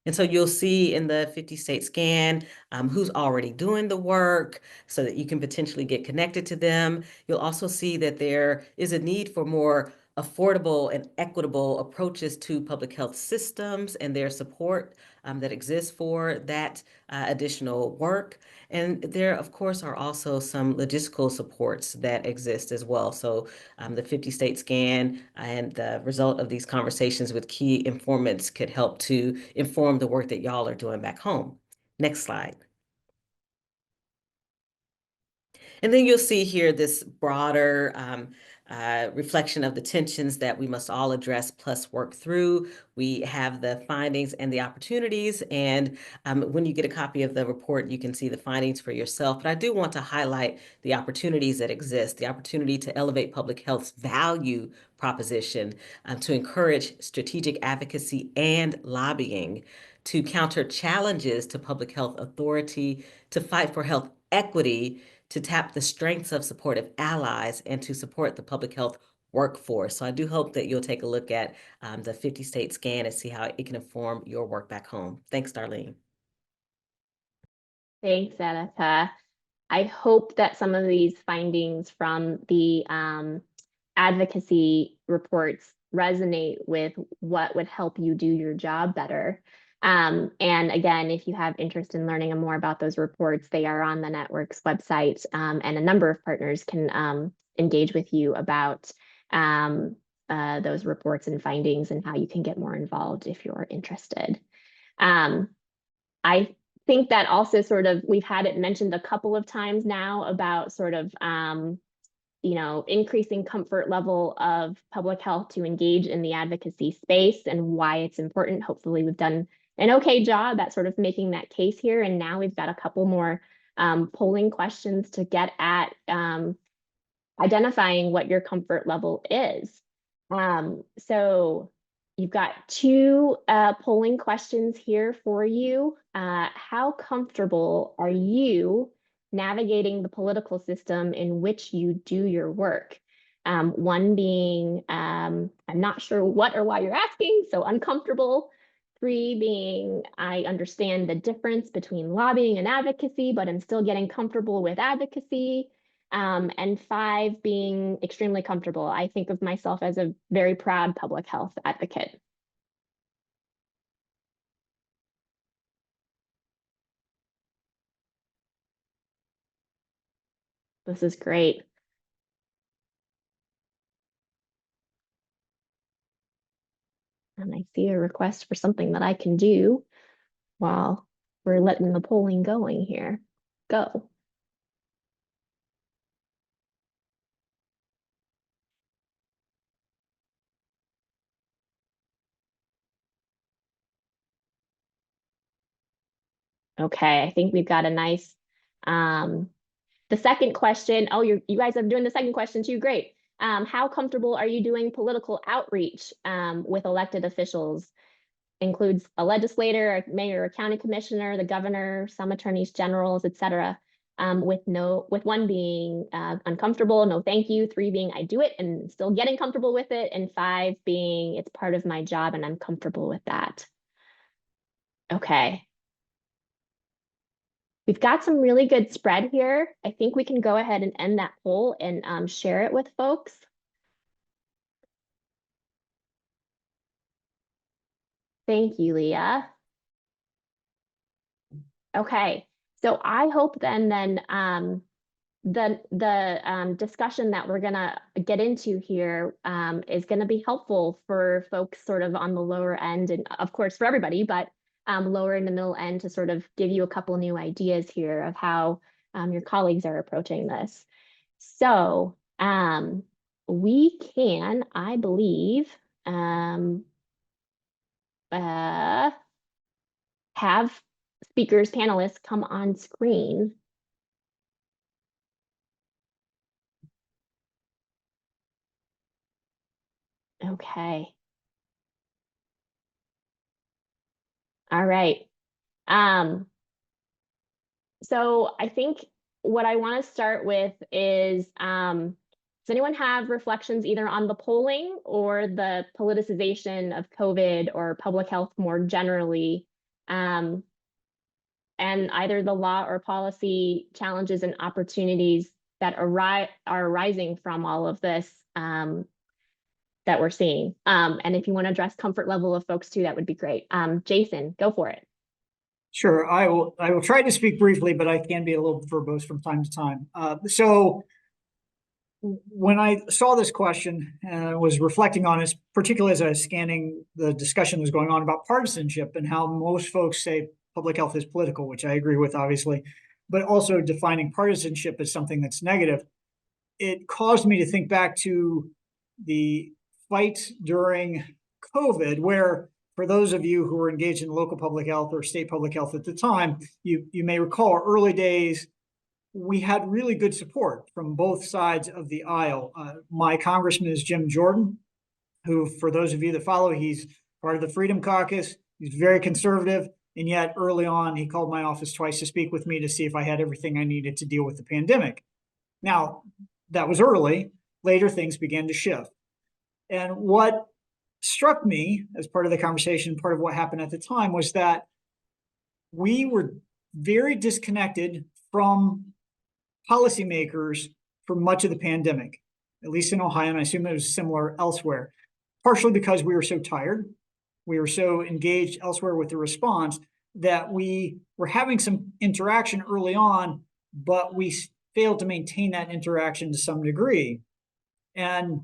And so you'll see in the 50-state scan who's already doing the work so that you can potentially get connected to them. You'll also see that there is a need for more affordable and equitable approaches to public health systems and their support that exists for that additional work. And there, of course, are also some logistical supports that exist as well. So the 50-state scan and the result of these conversations with key informants could help to inform the work that y'all are doing back home. Next slide. And then you'll see here this broader reflection of the tensions that we must all address plus work through. We have the findings and the opportunities. And when you get a copy of the report, you can see the findings for yourself. But I do want to highlight the opportunities that exist, the opportunity to elevate public health's value proposition, to encourage strategic advocacy and lobbying, to counter challenges to public health authority, to fight for health equity, to tap the strengths of supportive allies, and to support the public health workforce. So I do hope that you'll take a look at the 50-state scan and see how it can inform your work back home. Thanks, Darlene. Thanks, Erica. I hope that some of these findings from the advocacy reports resonate with what would help you do your job better. And again, if you have interest in learning more about those reports, they are on the network's website, and a number of partners can engage with you about those reports and findings and how you can get more involved if you're interested. I think that also sort of, we've had it mentioned a couple of times now about sort of, increasing comfort level of public health to engage in the advocacy space and why it's important. Hopefully we've done an okay job at sort of making that case here. And now we've got a couple more polling questions to get at identifying what your comfort level is. So you've got two polling questions here for you. How comfortable are you navigating the political system in which you do your work? One being, I'm not sure what or why you're asking, so uncomfortable. 3 being, I understand the difference between lobbying and advocacy, but I'm still getting comfortable with advocacy. And 5 being extremely comfortable. I think of myself as a very proud public health advocate. This is great. And I see a request for something that I can do while we're letting the polling going here. Go. Okay, I think we've got a nice, the second question, oh, you guys are doing the second question too, great. How comfortable are you doing political outreach with elected officials? Includes a legislator, a mayor, a county commissioner, the governor, some attorneys generals, et cetera. With 1 being uncomfortable, no thank you, 3 being I do it and still getting comfortable with it, and 5 being it's part of my job and I'm comfortable with that. Okay. We've got some really good spread here. I think we can go ahead and end that poll and share it with folks. Thank you, Leah. Okay, so I hope then the discussion that we're gonna get into here is gonna be helpful for folks sort of on the lower end, and of course for everybody, but lower in the middle end, to sort of give you a couple new ideas here of how your colleagues are approaching this. So we can, I believe, have speakers, panelists come on screen. Okay. All right. So I think what I want to start with is, does anyone have reflections either on the polling or the politicization of COVID or public health more generally, and either the law or policy challenges and opportunities that are arising from all of this that we're seeing? And if you want to address comfort level of folks too, that would be great. Jason, go for it. Sure, I will try to speak briefly, but I can be a little verbose from time to time. So when I saw this question and was reflecting on it, particularly as I was scanning the discussion that was going on about partisanship and how most folks say public health is political, which I agree with, obviously, but also defining partisanship as something that's negative, it caused me to think back to the fight during COVID, where for those of you who were engaged in local public health or state public health at the time, you may recall early days, we had really good support from both sides of the aisle. My congressman is Jim Jordan, who, for those of you that follow, he's part of the Freedom Caucus. He's very conservative. And yet early on, he called my office twice to speak with me to see if I had everything I needed to deal with the pandemic. Now, that was early. Later, things began to shift. And what struck me as part of the conversation, part of what happened at the time, was that we were very disconnected from policymakers for much of the pandemic, at least in Ohio, and I assume it was similar elsewhere, partially because we were so tired. We were so engaged elsewhere with the response that we were having some interaction early on, but we failed to maintain that interaction to some degree. And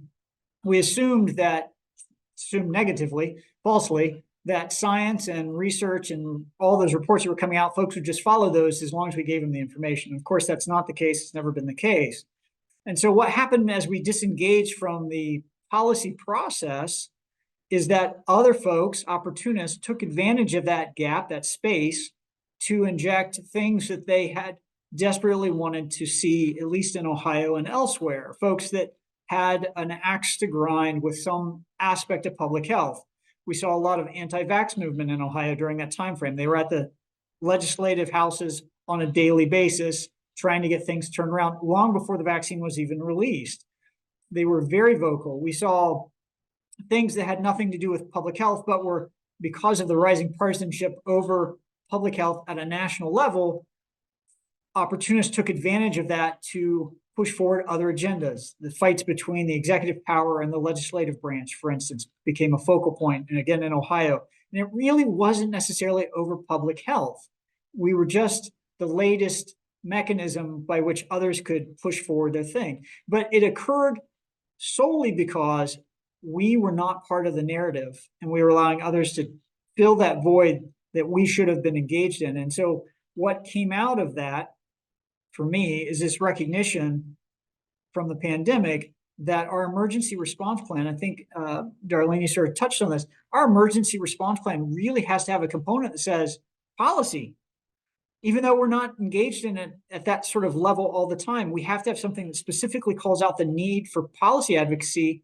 we assumed negatively, falsely, that science and research and all those reports that were coming out, folks would just follow those as long as we gave them the information. Of course, that's not the case. It's never been the case. And so what happened as we disengaged from the policy process is that other folks, opportunists, took advantage of that gap, that space, to inject things that they had desperately wanted to see, at least in Ohio and elsewhere. Folks that had an axe to grind with some aspect of public health. We saw a lot of anti-vax movement in Ohio during that time frame. They were at the legislative houses on a daily basis, trying to get things turned around long before the vaccine was even released. They were very vocal. We saw things that had nothing to do with public health, but were, because of the rising partisanship over public health at a national level, opportunists took advantage of that to push forward other agendas. The fights between the executive power and the legislative branch, for instance, became a focal point, and again in Ohio. And it really wasn't necessarily over public health. We were just the latest mechanism by which others could push forward their thing. But it occurred solely because we were not part of the narrative, and we were allowing others to fill that void that we should have been engaged in. And so what came out of that, for me, is this recognition from the pandemic that our emergency response plan, I think Darlene, you sort of touched on this, our emergency response plan really has to have a component that says policy. Even though we're not engaged in it at that sort of level all the time, we have to have something that specifically calls out the need for policy advocacy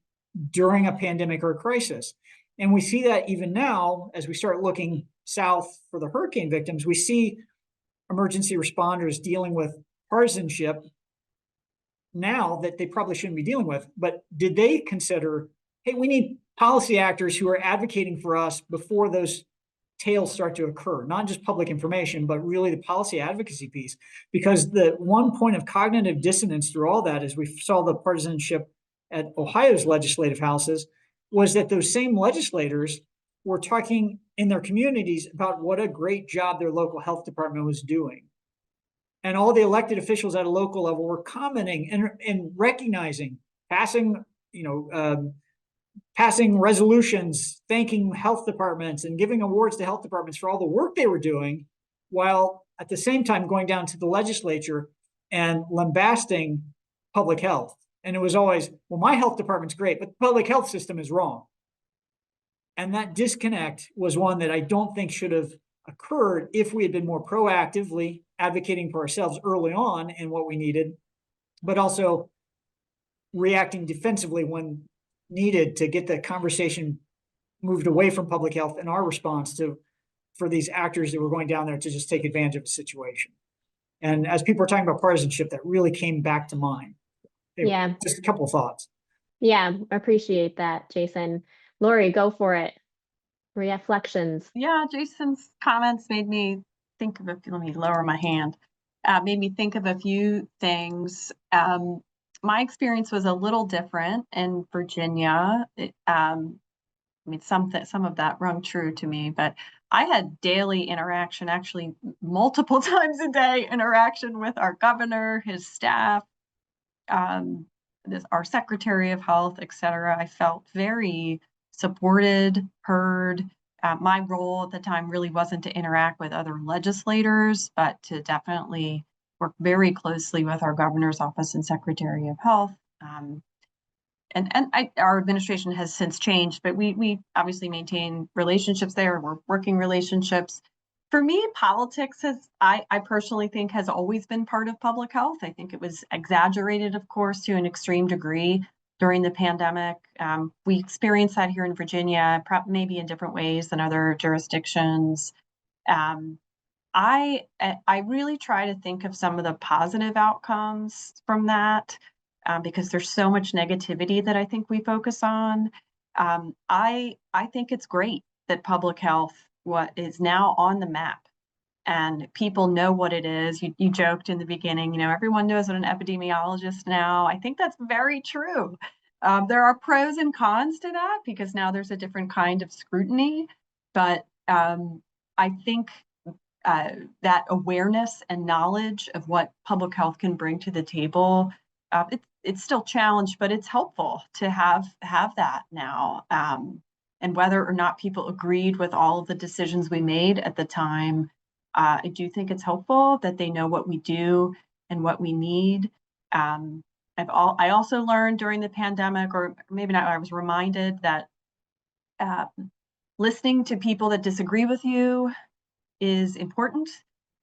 during a pandemic or a crisis. And we see that even now, as we start looking south for the hurricane victims, we see emergency responders dealing with partisanship now that they probably shouldn't be dealing with. But did they consider, hey, we need policy actors who are advocating for us before those tails start to occur, not just public information, but really the policy advocacy piece? Because the one point of cognitive dissonance through all that, as we saw the partisanship at Ohio's legislative houses, was that those same legislators were talking in their communities about what a great job their local health department was doing. And all the elected officials at a local level were commenting and recognizing, passing resolutions, thanking health departments and giving awards to health departments for all the work they were doing, while at the same time going down to the legislature and lambasting public health. And it was always, well, my health department's great, but the public health system is wrong. And that disconnect was one that I don't think should have occurred if we had been more proactively advocating for ourselves early on in what we needed, but also reacting defensively when needed to get the conversation moved away from public health and our response for these actors that were going down there to just take advantage of the situation. And as people are talking about partisanship, that really came back to mind. Yeah. Just a couple of thoughts. Yeah, appreciate that, Jason. Lori, go for it. Reflections. Yeah, Jason's comments made me think of let me lower my hand. Made me think of a few things. My experience was a little different in Virginia. Some of that rung true to me, but I had daily interaction, actually multiple times a day interaction with our governor, his staff, our Secretary of Health, et cetera. I felt very supported, heard. My role at the time really wasn't to interact with other legislators, but to definitely work very closely with our governor's office and Secretary of Health. Our administration has since changed, but we obviously maintain relationships there. We're working relationships. For me, politics I personally think has always been part of public health. I think it was exaggerated, of course, to an extreme degree during the pandemic. We experienced that here in Virginia, maybe in different ways than other jurisdictions. I really try to think of some of the positive outcomes from that, because there's so much negativity that I think we focus on. I think it's great that public health is now on the map and people know what it is. You joked in the beginning, everyone knows what an epidemiologist now. I think that's very true. There are pros and cons to that because now there's a different kind of scrutiny, but I think that awareness and knowledge of what public health can bring to the table, it's still challenged, but it's helpful to have that now. And whether or not people agreed with all of the decisions we made at the time, I do think it's helpful that they know what we do and what we need. I also learned during the pandemic, or maybe not, I was reminded that listening to people that disagree with you is important,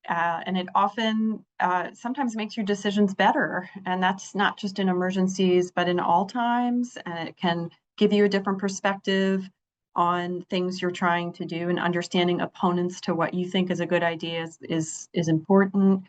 and it often sometimes makes your decisions better. And that's not just in emergencies, but in all times. And it can give you a different perspective on things you're trying to do, and understanding opponents to what you think is a good idea is important.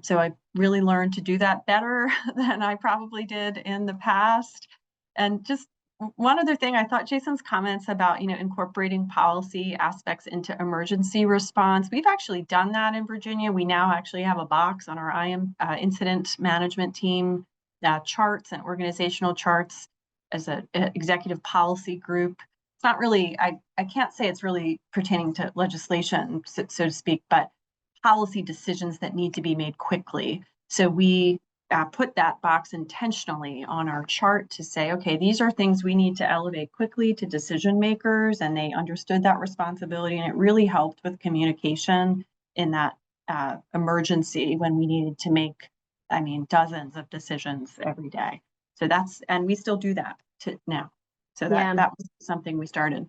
So I really learned to do that better than I probably did in the past. And just one other thing, I thought Jason's comments about, incorporating policy aspects into emergency response. We've actually done that in Virginia. We now actually have a box on our incident management team, charts and organizational charts as an executive policy group. It's not really, I can't say it's really pertaining to legislation, so to speak, but policy decisions that need to be made quickly. So we put that box intentionally on our chart to say, okay, these are things we need to elevate quickly to decision makers, and they understood that responsibility, and it really helped with communication in that emergency when we needed to make, dozens of decisions every day. So and we still do that now. So that was something we started.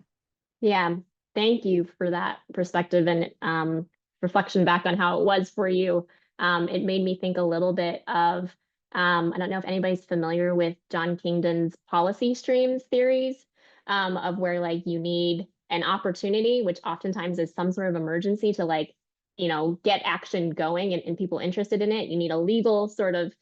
Yeah, thank you for that perspective and reflection back on how it was for you. It made me think a little bit of, I don't know if anybody's familiar with John Kingdon's policy streams theories, of where like you need an opportunity, which oftentimes is some sort of emergency to get action going and people interested in it. You need a legal sort of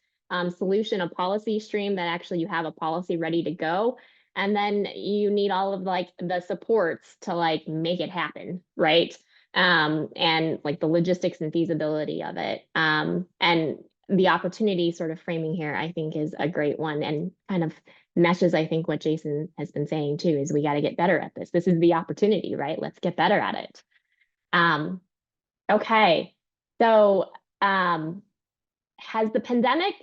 solution, a policy stream that actually you have a policy ready to go. And then you need all of the supports to make it happen, right? And the logistics and feasibility of it. And the opportunity sort of framing here, I think, is a great one, and kind of meshes, I think, what Jason has been saying too, is we got to get better at this. This is the opportunity, right? Let's get better at it. Okay. So has the pandemic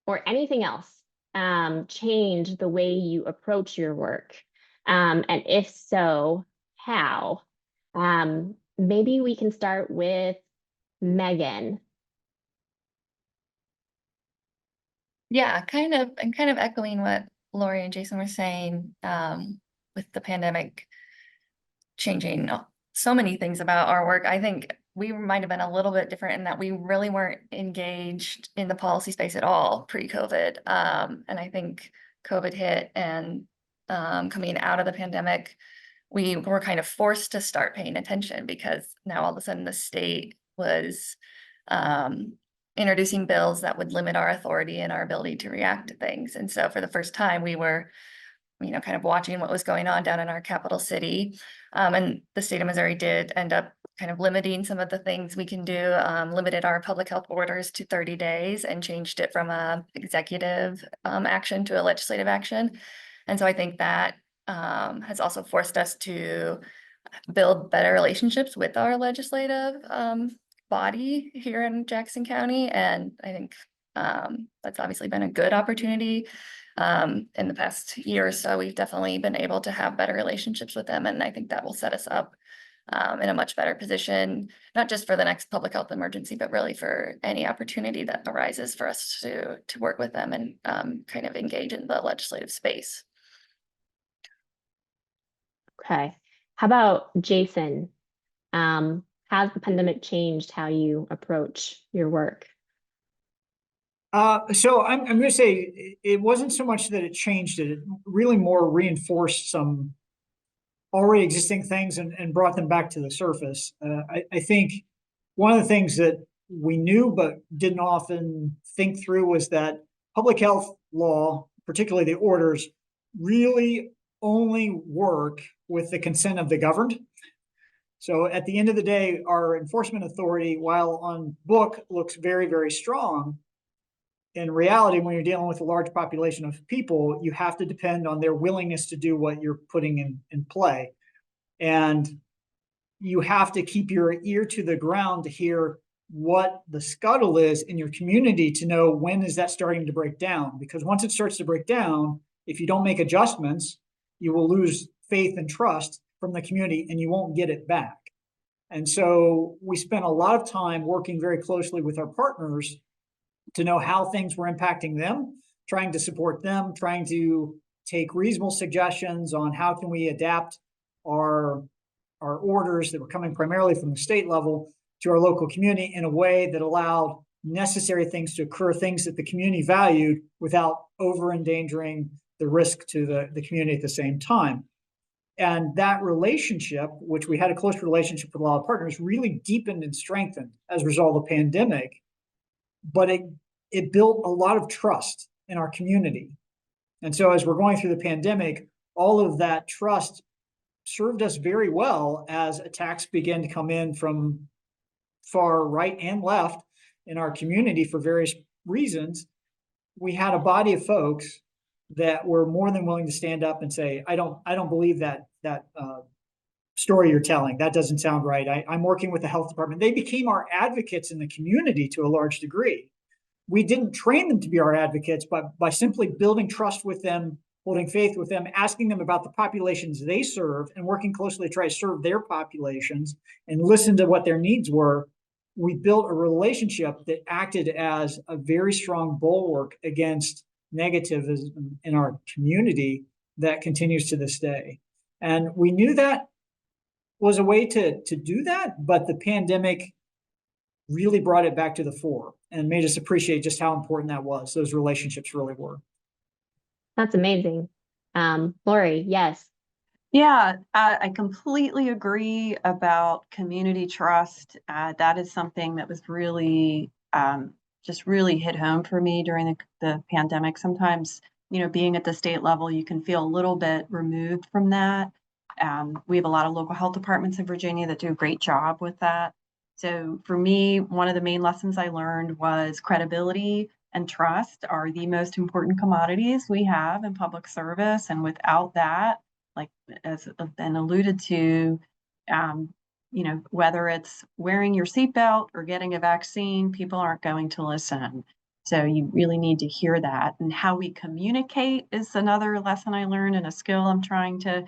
or anything else change the way you approach your work? And if so, how? Maybe we can start with Megan. Yeah, kind of echoing what Lori and Jason were saying, with the pandemic changing so many things about our work. I think we might have been a little bit different in that we really weren't engaged in the policy space at all pre-COVID. And I think COVID hit, and coming out of the pandemic, we were kind of forced to start paying attention, because now all of a sudden the state was introducing bills that would limit our authority and our ability to react to things. And so for the first time, we were kind of watching what was going on down in our capital city. And the state of Missouri did end up kind of limiting some of the things we can do, limited our public health orders to 30 days and changed it from a executive action to a legislative action. And so I think that has also forced us to build better relationships with our legislative body here in Jackson County. And I think that's obviously been a good opportunity. In the past year or so, we've definitely been able to have better relationships with them. And I think that will set us up in a much better position, not just for the next public health emergency, but really for any opportunity that arises for us to work with them and kind of engage in the legislative space. Okay. How about Jason? Has the pandemic changed how you approach your work? So I'm going to say it wasn't so much that it changed it, it really more reinforced some already existing things and brought them back to the surface. I think one of the things that we knew but didn't often think through was that public health law, particularly the orders, really only work with the consent of the governed. So at the end of the day, our enforcement authority, while on book looks very, very strong, in reality, when you're dealing with a large population of people, you have to depend on their willingness to do what you're putting in play. And you have to keep your ear to the ground to hear what the scuttle is in your community to know when is that starting to break down. Because once it starts to break down, if you don't make adjustments, you will lose faith and trust from the community and you won't get it back. And so we spent a lot of time working very closely with our partners to know how things were impacting them, trying to support them, trying to take reasonable suggestions on how can we adapt our orders that were coming primarily from the state level to our local community in a way that allowed necessary things to occur, things that the community valued without over endangering the risk to the community at the same time. And that relationship, which we had a close relationship with a lot of partners, really deepened and strengthened as a result of the pandemic. But it built a lot of trust in our community. And so as we're going through the pandemic, all of that trust served us very well as attacks began to come in from far right and left in our community for various reasons. We had a body of folks that were more than willing to stand up and say, I don't believe that story you're telling. That doesn't sound right. I'm working with the health department. They became our advocates in the community to a large degree. We didn't train them to be our advocates, but by simply building trust with them, holding faith with them, asking them about the populations they serve and working closely to try to serve their populations and listen to what their needs were, we built a relationship that acted as a very strong bulwark against negativism in our community that continues to this day. And we knew that was a way to do that, but the pandemic really brought it back to the fore and made us appreciate just how important that was. Those relationships really were. That's amazing. Lori, yes. Yeah, I completely agree about community trust. That is something that was really just really hit home for me during the pandemic. Sometimes, being at the state level, you can feel a little bit removed from that. We have a lot of local health departments in Virginia that do a great job with that. So for me, one of the main lessons I learned was credibility and trust are the most important commodities we have in public service. And without that, like as been alluded to, whether it's wearing your seatbelt or getting a vaccine, people aren't going to listen. So you really need to hear that. And how we communicate is another lesson I learned and a skill I'm trying to,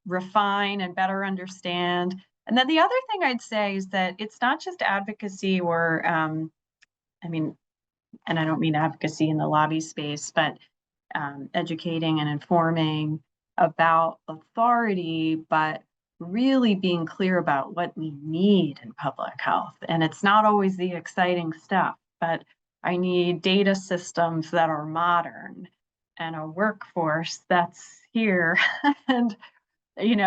refine and better understand. And then the other thing I'd say is that it's not just advocacy or, and I don't mean advocacy in the lobby space, but educating and informing about authority, but really being clear about what we need in public health. And it's not always the exciting stuff, but I need data systems that are modern and a workforce that's here and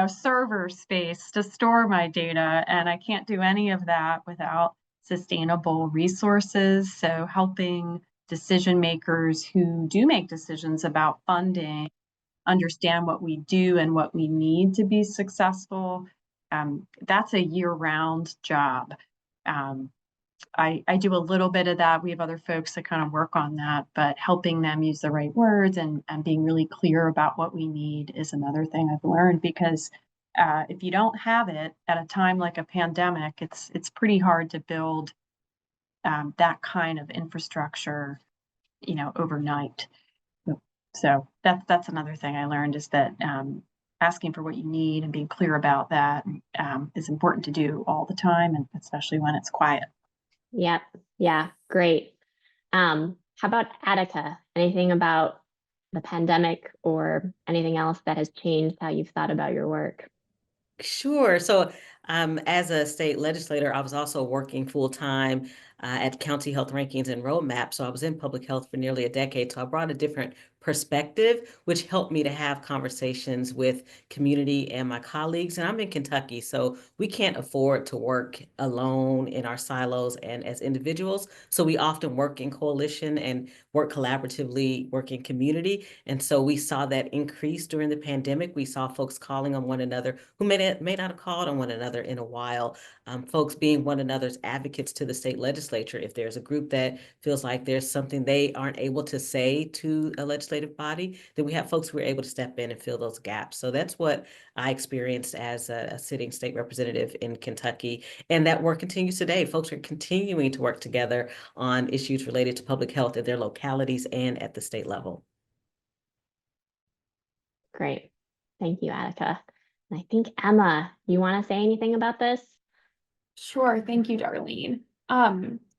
server space to store my data. And I can't do any of that without sustainable resources. So helping decision makers who do make decisions about funding understand what we do and what we need to be successful. That's a year-round job. I do a little bit of that. We have other folks that kind of work on that, but helping them use the right words and being really clear about what we need is another thing I've learned, because if you don't have it at a time like a pandemic, it's pretty hard to build that kind of infrastructure, overnight. So that's another thing I learned, is that asking for what you need and being clear about that is important to do all the time, and especially when it's quiet. Yep. Yeah. Great. How about Attica? Anything about the pandemic or anything else that has changed how you've thought about your work? Sure. So As a state legislator, I was also working full-time at County Health Rankings and Roadmap. So I was in public health for nearly a decade. So I brought a different perspective, which helped me to have conversations with community and my colleagues. And I'm in Kentucky, so we can't afford to work alone in our silos and as individuals. So we often work in coalition and work collaboratively, work in community. And so we saw that increase during the pandemic. We saw folks calling on one another who may not have called on one another in a while. Folks being one another's advocates to the state legislature. If there's a group that feels like there's something they aren't able to say to a legislative body, then we have folks who are able to step in and fill those gaps. So that's what I experienced as a sitting state representative in Kentucky. And that work continues today. Folks are continuing to work together on issues related to public health at their localities and at the state level. Great. Thank you, Attica. And I think Emma, you want to say anything about this? Sure, thank you, Darlene.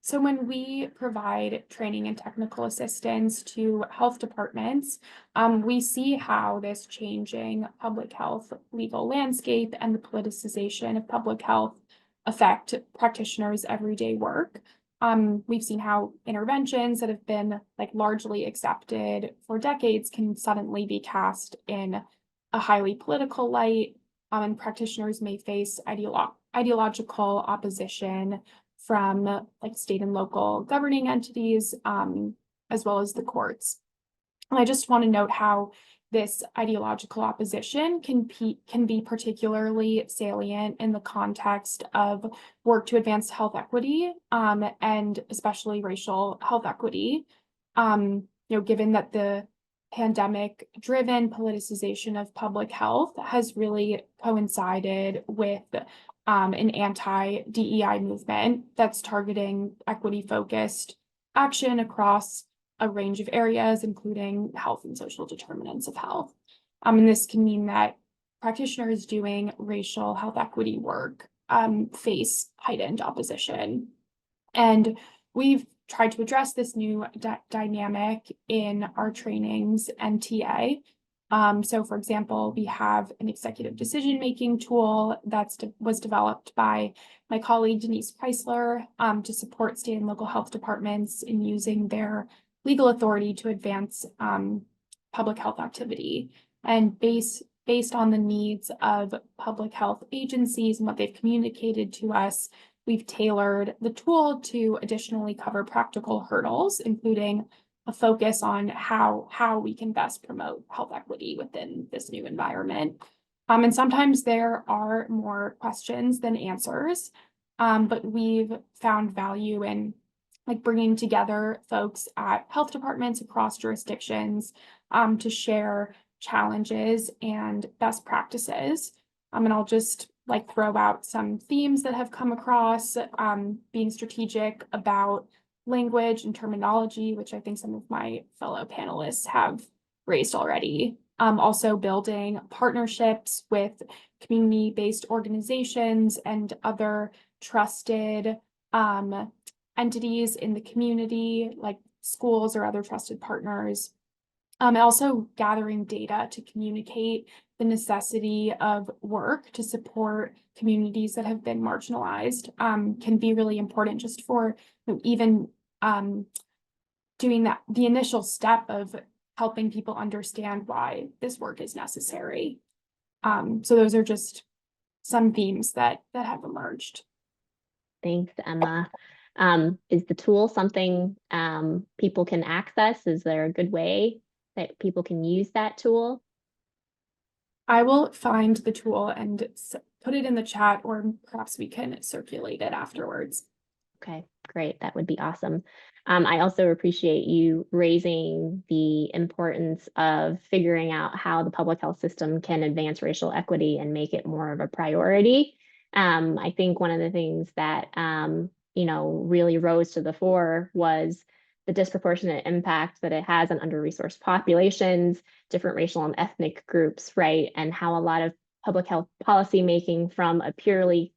So when we provide training and technical assistance to health departments, we see how this changing public health legal landscape and the politicization of public health affect practitioners' everyday work. We've seen how interventions that have been like largely accepted for decades can suddenly be cast in a highly political light, and practitioners may face ideological opposition from like state and local governing entities, as well as the courts. And I just want to note how this ideological opposition can be particularly salient in the context of work to advance health equity, and especially racial health equity. Given that the pandemic-driven politicization of public health has really coincided with an anti-DEI movement that's targeting equity-focused action across a range of areas, including health and social determinants of health. And this can mean that practitioners doing racial health equity work face heightened opposition. And we've tried to address this new dynamic in our trainings and TA. So for example, we have an executive decision-making tool that was developed by my colleague Denise Chrysler to support state and local health departments in using their legal authority to advance public health activity. And based on the needs of public health agencies and what they've communicated to us, we've tailored the tool to additionally cover practical hurdles, including a focus on how we can best promote health equity within this new environment. And sometimes there are more questions than answers, but we've found value in like bringing together folks at health departments across jurisdictions to share challenges and best practices. And I'll just like throw out some themes that have come across, being strategic about language and terminology, which I think some of my fellow panelists have raised already. Also building partnerships with community-based organizations and other trusted entities in the community, like schools or other trusted partners. And also gathering data to communicate the necessity of work to support communities that have been marginalized can be really important just for even doing that, the initial step of helping people understand why this work is necessary. So those are just some themes that have emerged. Thanks, Emma. Is the tool something people can access? Is there a good way that people can use that tool? I will find the tool and put it in the chat, or perhaps we can circulate it afterwards. Okay, great. That would be awesome. I also appreciate you raising the importance of figuring out how the public health system can advance racial equity and make it more of a priority. I think one of the things that really rose to the fore was the disproportionate impact that it has on under-resourced populations, different racial and ethnic groups, right? And how a lot of public health policy making from a purely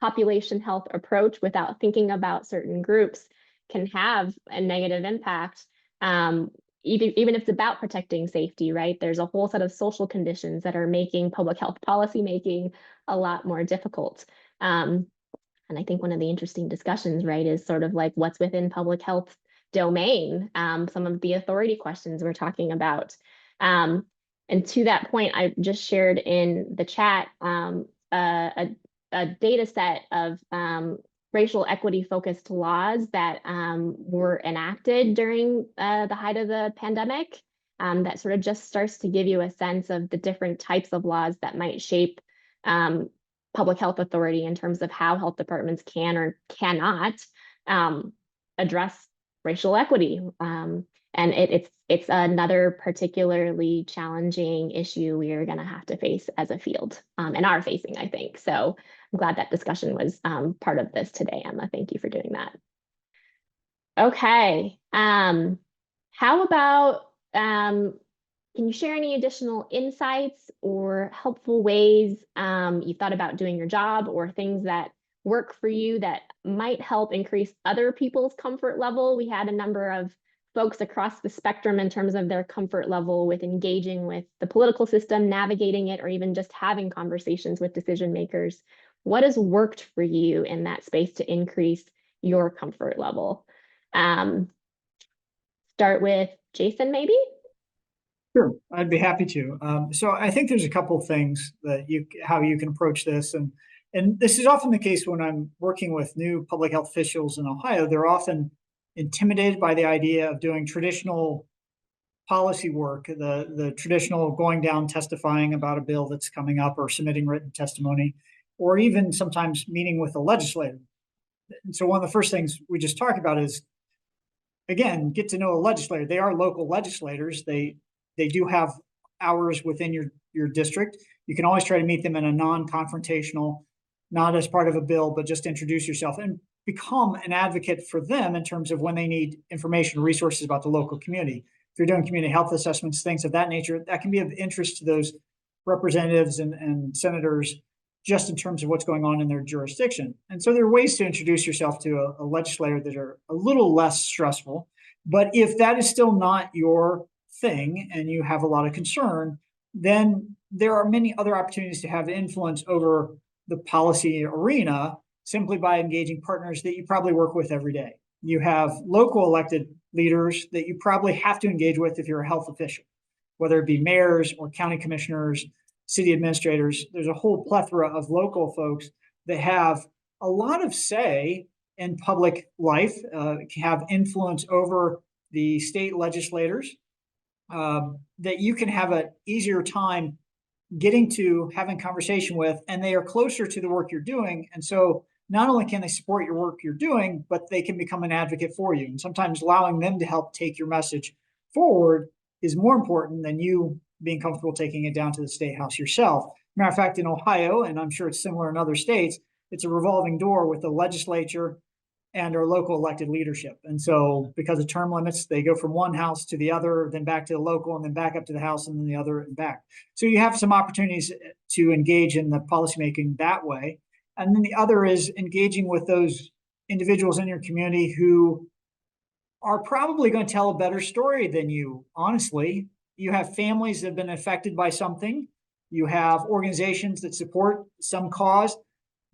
population health approach without thinking about certain groups can have a negative impact, even if it's about protecting safety, right? There's a whole set of social conditions that are making public health policy making a lot more difficult. And I think one of the interesting discussions, right, is sort of like what's within public health domain, some of the authority questions we're talking about. And to that point, I just shared in the chat a data set of racial equity focused laws that were enacted during the height of the pandemic. That sort of just starts to give you a sense of the different types of laws that might shape public health authority in terms of how health departments can or cannot address racial equity. And it's another particularly challenging issue we are going to have to face as a field and are facing, I think. So I'm glad that discussion was part of this today, Emma. Thank you for doing that. Okay. How about can you share any additional insights or helpful ways you thought about doing your job or things that work for you that might help increase other people's comfort level? We had a number of folks across the spectrum in terms of their comfort level with engaging with the political system, navigating it, or even just having conversations with decision makers. What has worked for you in that space to increase your comfort level? Start with Jason, maybe? Sure, I'd be happy to. So I think there's a couple of things that how you can approach this, and this is often the case when I'm working with new public health officials in Ohio. They're often intimidated by the idea of doing traditional policy work, the traditional going down testifying about a bill that's coming up or submitting written testimony, or even sometimes meeting with a legislator. And so one of the first things we just talked about is, again, get to know a legislator. They are local legislators. They do have hours within your district. You can always try to meet them in a non-confrontational, not as part of a bill, but just introduce yourself and become an advocate for them in terms of when they need information, resources about the local community. If you're doing community health assessments, things of that nature, that can be of interest to those representatives and senators just in terms of what's going on in their jurisdiction. And so there are ways to introduce yourself to a legislator that are a little less stressful. But if that is still not your thing and you have a lot of concern, then there are many other opportunities to have influence over the policy arena simply by engaging partners that you probably work with every day. You have local elected leaders that you probably have to engage with if you're a health official, whether it be mayors or county commissioners, city administrators. There's a whole plethora of local folks that have a lot of say in public life, have influence over the state legislators, that you can have an easier time getting to having conversation with, and they are closer to the work you're doing. And so not only can they support your work you're doing, but they can become an advocate for you. And sometimes allowing them to help take your message forward is more important than you being comfortable taking it down to the state house yourself. Matter of fact, in Ohio, and I'm sure it's similar in other states, it's a revolving door with the legislature and our local elected leadership. And so because of term limits, they go from one house to the other, then back to the local, and then back up to the house, and then the other and back. So you have some opportunities to engage in the policymaking that way. And then the other is engaging with those individuals in your community who are probably going to tell a better story than you, honestly. You have families that have been affected by something. You have organizations that support some cause.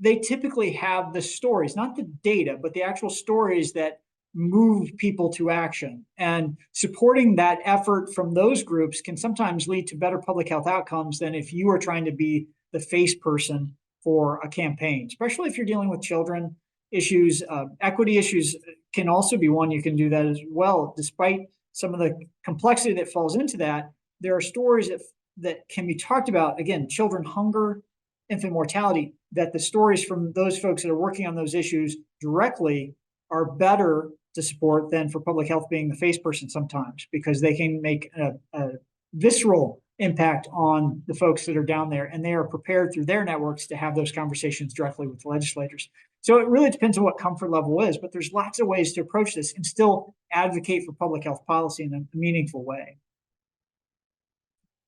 They typically have the stories, not the data, but the actual stories that move people to action. And supporting that effort from those groups can sometimes lead to better public health outcomes than if you are trying to be the face person for a campaign, especially if you're dealing with children issues. Equity issues can also be one you can do that as well. Despite some of the complexity that falls into that, there are stories that can be talked about. Again, children hunger, infant mortality, that the stories from those folks that are working on those issues directly are better to support than for public health being the face person sometimes, because they can make a visceral impact on the folks that are down there, and they are prepared through their networks to have those conversations directly with legislators. So it really depends on what comfort level is, but there's lots of ways to approach this and still advocate for public health policy in a meaningful way.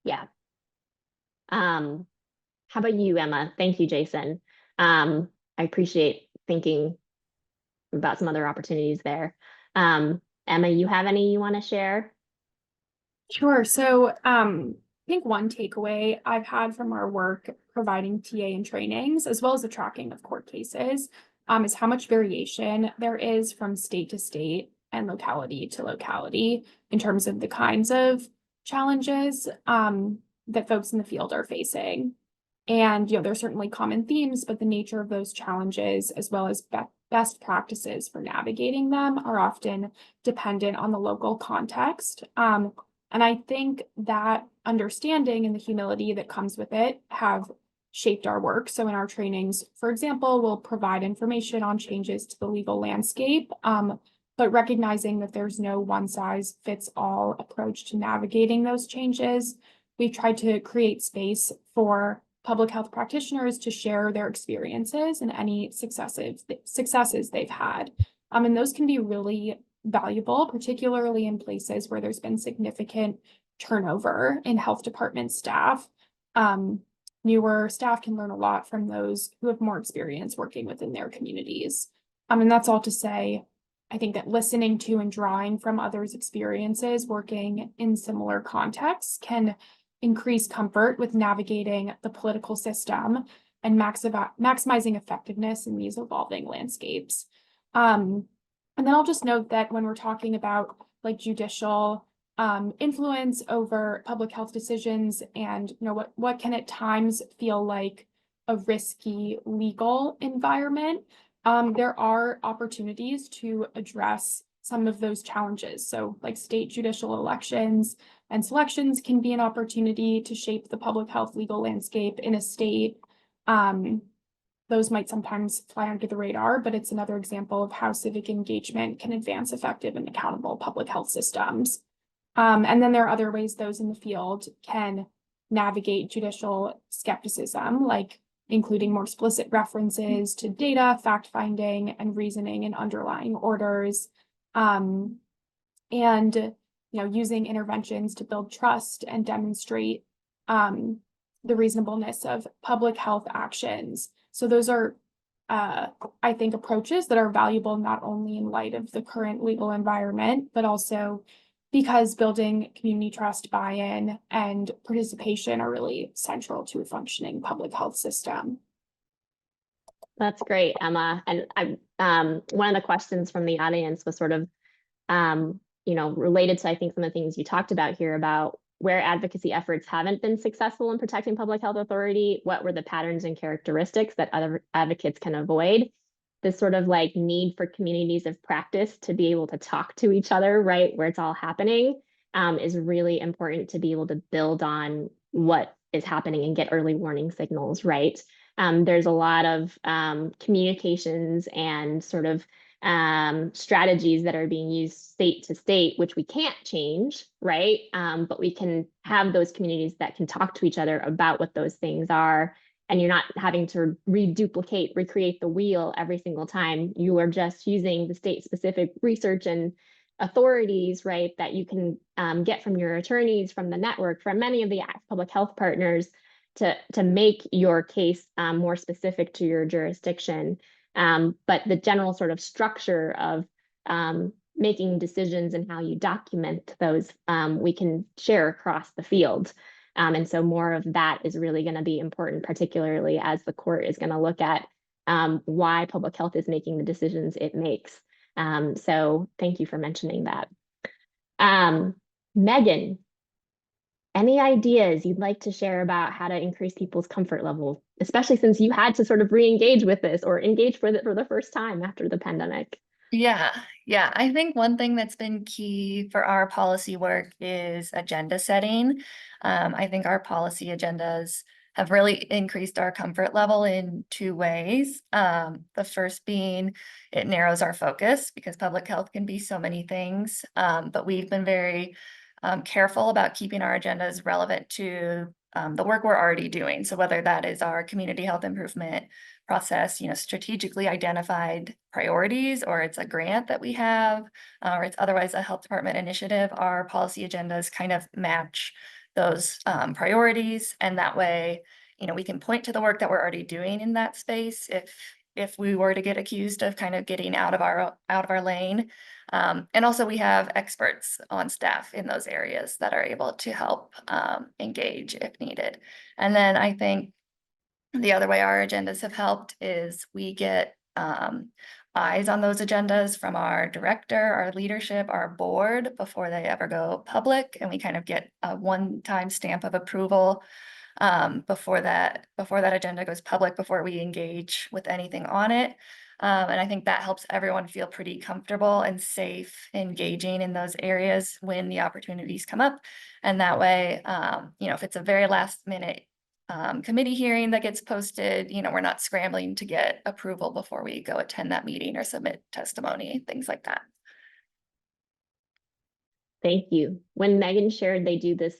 Yeah. How about you, Emma? Thank you, Jason. I appreciate thinking about some other opportunities there. Emma, you have any you want to share? Sure. So think one takeaway I've had from our work providing TA and trainings, as well as the tracking of court cases, is how much variation there is from state to state and locality to locality in terms of the kinds of challenges that folks in the field are facing. And, there's certainly common themes, but the nature of those challenges, as well as best practices for navigating them, are often dependent on the local context. And I think that understanding and the humility that comes with it have shaped our work. So in our trainings, for example, we'll provide information on changes to the legal landscape, but recognizing that there's no one-size-fits-all approach to navigating those changes, we've tried to create space for public health practitioners to share their experiences and any successes they've had. And those can be really valuable, particularly in places where there's been significant turnover in health department staff. Newer staff can learn a lot from those who have more experience working within their communities. And that's all to say, I think that listening to and drawing from others' experiences working in similar contexts can increase comfort with navigating the political system and maximizing effectiveness in these evolving landscapes. And then I'll just note that when we're talking about like judicial influence over public health decisions and what can at times feel like a risky legal environment, there are opportunities to address some of those challenges. So like state judicial elections and selections can be an opportunity to shape the public health legal landscape in a state. Those might sometimes fly under the radar, but it's another example of how civic engagement can advance effective and accountable public health systems. And then there are other ways those in the field can navigate judicial skepticism, like including more explicit references to data, fact-finding, and reasoning in underlying orders. And using interventions to build trust and demonstrate the reasonableness of public health actions. So those are, I think, approaches that are valuable not only in light of the current legal environment, but also because building community trust, buy-in, and participation are really central to a functioning public health system. That's great, Emma. And one of the questions from the audience was sort of, related to, I think, some of the things you talked about here about where advocacy efforts haven't been successful in protecting public health authority, what were the patterns and characteristics that other advocates can avoid? This sort of like need for communities of practice to be able to talk to each other, right, where it's all happening, is really important to be able to build on what is happening and get early warning signals, right? There's a lot of communications and sort of strategies that are being used state to state, which we can't change, right? But we can have those communities that can talk to each other about what those things are. And you're not having to recreate the wheel every single time. You are just using the state-specific research and authorities, right, that you can get from your attorneys, from the network, from many of the public health partners to make your case more specific to your jurisdiction. But the general sort of structure of making decisions and how you document those, we can share across the field. And so more of that is really going to be important, particularly as the court is going to look at why public health is making the decisions it makes. So thank you for mentioning that. Megan, any ideas you'd like to share about how to increase people's comfort level, especially since you had to sort of re-engage with this or engage for the first time after the pandemic? Yeah. I think one thing that's been key for our policy work is agenda setting. I think our policy agendas have really increased our comfort level in two ways. The first being it narrows our focus because public health can be so many things, but we've been very careful about keeping our agendas relevant to the work we're already doing. So whether that is our community health improvement process, strategically identified priorities, or it's a grant that we have, or it's otherwise a health department initiative, our policy agendas kind of match those priorities. And that way, we can point to the work that we're already doing in that space if we were to get accused of kind of getting out of our lane. And also we have experts on staff in those areas that are able to help engage if needed. And then I think the other way our agendas have helped is we get eyes on those agendas from our director, our leadership, our board before they ever go public, and we kind of get a one-time stamp of approval before that agenda goes public, before we engage with anything on it. And I think that helps everyone feel pretty comfortable and safe engaging in those areas when the opportunities come up. And that way, if it's a very last minute committee hearing that gets posted, we're not scrambling to get approval before we go attend that meeting or submit testimony, things like that. Thank you. When Megan shared they do this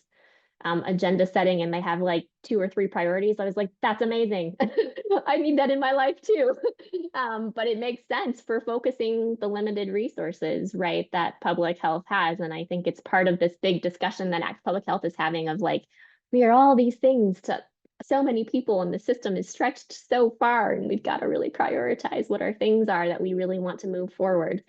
agenda setting and they have like 2 or 3 priorities, I was like, that's amazing. I need that in my life too. But it makes sense for focusing the limited resources, right, that public health has. And I think it's part of this big discussion that Act Public Health is having of like, we are all these things to so many people and the system is stretched so far, and we've got to really prioritize what our things are that we really want to move forward.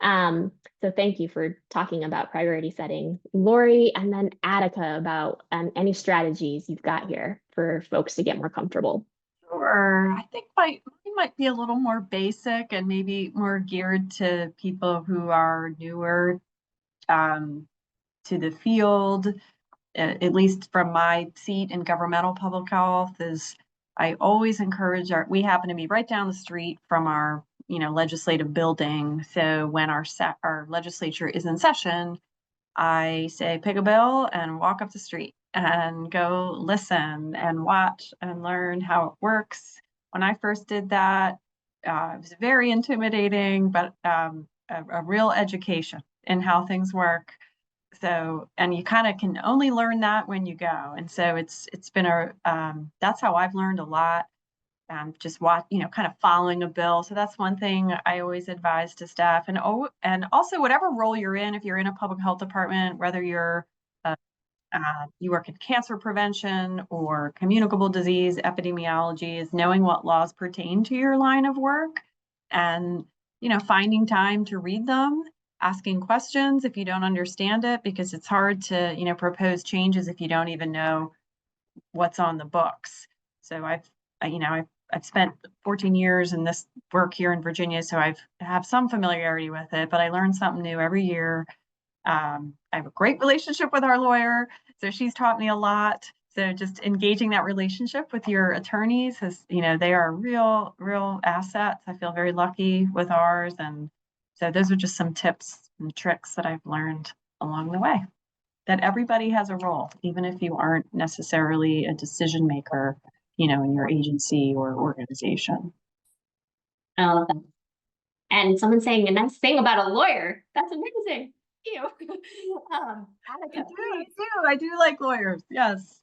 So thank you for talking about priority setting, Lori, and then Attica about any strategies you've got here for folks to get more comfortable. Sure. I think mine might be a little more basic and maybe more geared to people who are newer to the field. At least from my seat in governmental public health, is I always encourage we happen to be right down the street from our legislative building. So when our legislature is in session, I say pick a bill and walk up the street and go listen and watch and learn how it works. When I first did that, it was very intimidating, but a real education in how things work. So, and you kind of can only learn that when you go. And so it's been that's how I've learned a lot. Just kind of following a bill. So that's one thing I always advise to staff. And also whatever role you're in, if you're in a public health department, whether you're you work in cancer prevention or communicable disease epidemiology, is knowing what laws pertain to your line of work and finding time to read them, asking questions if you don't understand it, because it's hard to propose changes if you don't even know what's on the books. So I've spent 14 years in this work here in Virginia, so I have some familiarity with it, but I learn something new every year. I have a great relationship with our lawyer, so she's taught me a lot. So just engaging that relationship with your attorneys they are real assets. I feel very lucky with ours. And so those are just some tips and tricks that I've learned along the way, that everybody has a role, even if you aren't necessarily a decision maker, in your agency or organization. I love that. And someone saying a nice thing about a lawyer. That's amazing. You. Attica, I do like lawyers. Yes.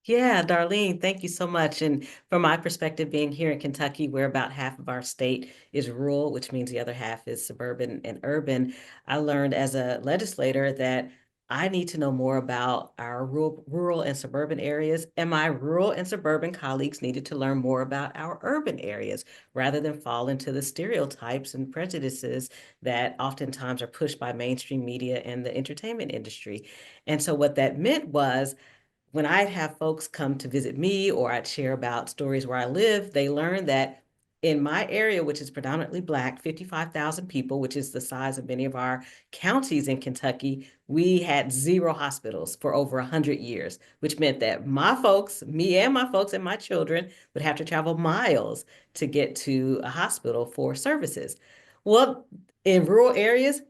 Yeah, Darlene, thank you so much. And from my perspective, being here in Kentucky, where about half of our state is rural, which means the other half is suburban and urban, I learned as a legislator that I need to know more about our rural and suburban areas, and my rural and suburban colleagues needed to learn more about our urban areas rather than fall into the stereotypes and prejudices that oftentimes are pushed by mainstream media and the entertainment industry. And so what that meant was, when I'd have folks come to visit me or I'd share about stories where I live, they learned that in my area, which is predominantly Black, 55,000 people, which is the size of many of our counties in Kentucky, we had 0 hospitals for over 100 years, which meant that my folks, me and my folks and my children, would have to travel miles to get to a hospital for services. Well, in rural areas,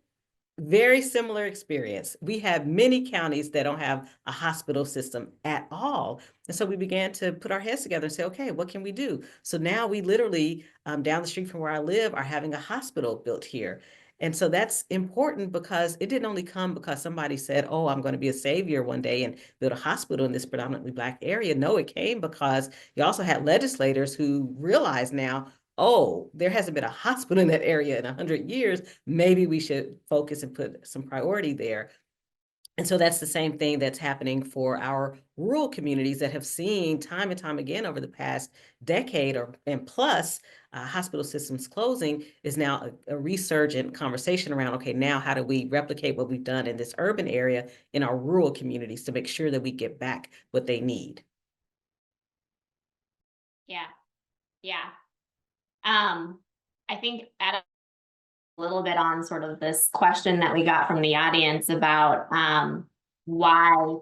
very similar experience. We have many counties that don't have a hospital system at all. And so we began to put our heads together and say, okay, what can we do? So now we literally, down the street from where I live, are having a hospital built here. And so that's important because it didn't only come because somebody said, oh, I'm going to be a savior one day and build a hospital in this predominantly Black area. No, it came because you also had legislators who realize now, oh, there hasn't been a hospital in that area in 100 years. Maybe we should focus and put some priority there. And so that's the same thing that's happening for our rural communities that have seen time and time again over the past decade and plus, hospital systems closing is now a resurgent conversation around, okay, now how do we replicate what we've done in this urban area in our rural communities to make sure that we get back what they need? Yeah, yeah. I think at a little bit on sort of this question that we got from the audience about why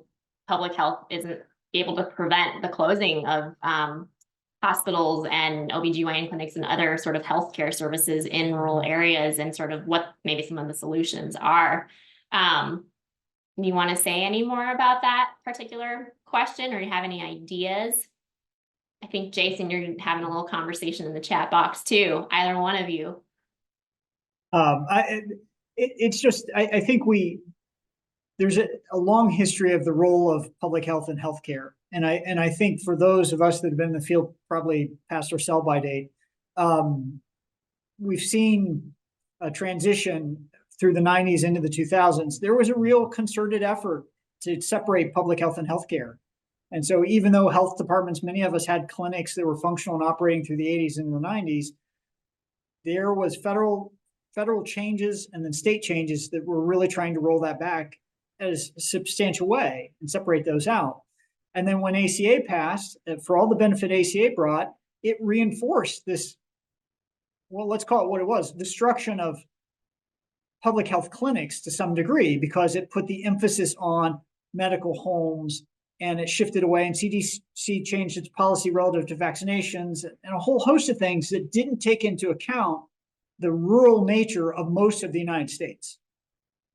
public health isn't able to prevent the closing of hospitals and OBGYN clinics and other sort of healthcare services in rural areas, and sort of what maybe some of the solutions are. You want to say any more about that particular question, or you have any ideas? I think, Jason, you're having a little conversation in the chat box too, either one of you. It's just, I think there's a long history of the role of public health and healthcare. And I think for those of us that have been in the field probably past our sell-by date, we've seen a transition through the 90s into the 2000s. There was a real concerted effort to separate public health and healthcare. And so even though health departments, many of us had clinics that were functional and operating through the 80s and the 90s, there was federal changes and then state changes that were really trying to roll that back as a substantial way and separate those out. And then when ACA passed, for all the benefit ACA brought, it reinforced this, well, let's call it what it was, destruction of public health clinics to some degree, because it put the emphasis on medical homes, and it shifted away, and CDC changed its policy relative to vaccinations and a whole host of things that didn't take into account the rural nature of most of the United States.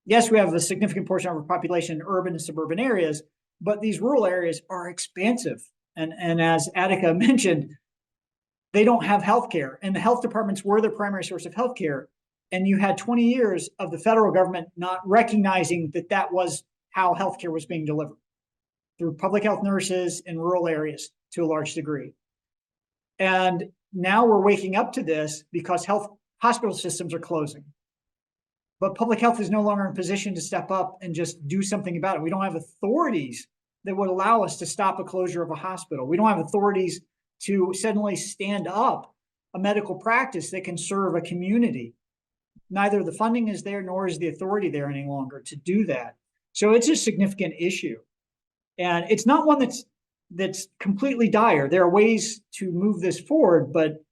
Yes, we have a significant portion of our population in urban and suburban areas, but these rural areas are expansive. And as Attica mentioned, they don't have healthcare, and the health departments were their primary source of healthcare. And you had 20 years of the federal government not recognizing that that was how healthcare was being delivered, through public health nurses in rural areas to a large degree. And now we're waking up to this because hospital systems are closing. But public health is no longer in position to step up and just do something about it. We don't have authorities that would allow us to stop a closure of a hospital. We don't have authorities to suddenly stand up a medical practice that can serve a community. Neither the funding is there, nor is the authority there any longer to do that. So it's a significant issue. And it's not one that's completely dire. There are ways to move this forward, but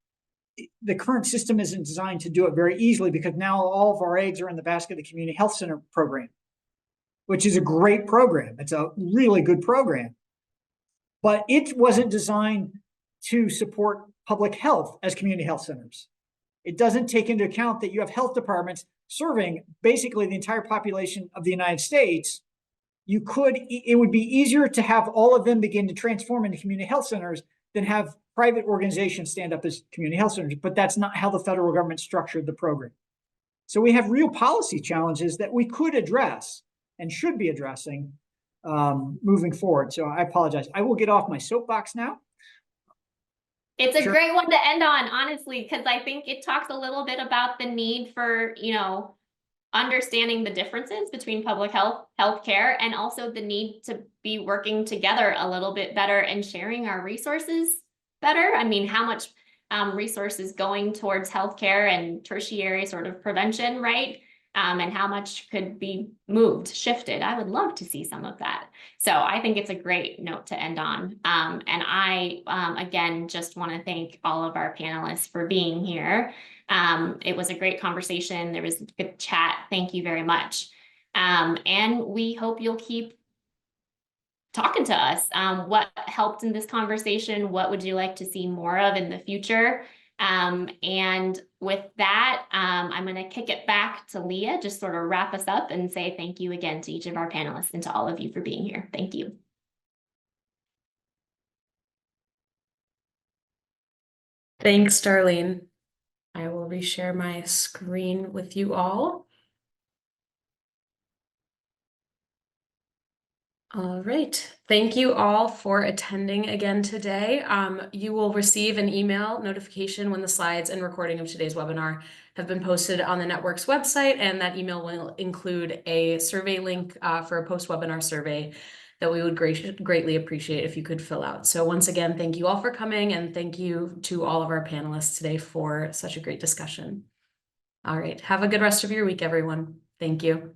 the current system isn't designed to do it very easily, because now all of our eggs are in the basket of the community health center program, which is a great program. It's a really good program, but it wasn't designed to support public health as community health centers. It doesn't take into account that you have health departments serving basically the entire population of the United States. It would be easier to have all of them begin to transform into community health centers than have private organizations stand up as community health centers, but that's not how the federal government structured the program. So we have real policy challenges that we could address and should be addressing moving forward. So I apologize. I will get off my soapbox now. It's a great one to end on, honestly, because I think it talks a little bit about the need for, understanding the differences between public health, healthcare, and also the need to be working together a little bit better and sharing our resources better. I mean, how much resources going towards healthcare and tertiary sort of prevention, right? And how much could be shifted. I would love to see some of that. So I think it's a great note to end on. And I, again, just want to thank all of our panelists for being here. It was a great conversation. There was good chat. Thank you very much. And we hope you'll keep talking to us. What helped in this conversation? What would you like to see more of in the future? And with that, I'm going to kick it back to Leah, just sort of wrap us up and say thank you again to each of our panelists and to all of you for being here. Thank you. Thanks, Darlene. I will reshare my screen with you all. All right. Thank you all for attending again today. You will receive an email notification when the slides and recording of today's webinar have have been posted on the network's website, and that email will include a survey link for a post-webinar survey that we would greatly appreciate if you could fill out. So once again, thank you all for coming, and thank you to all of our panelists today for such a great discussion. All right, have a good rest of your week, everyone. Thank you.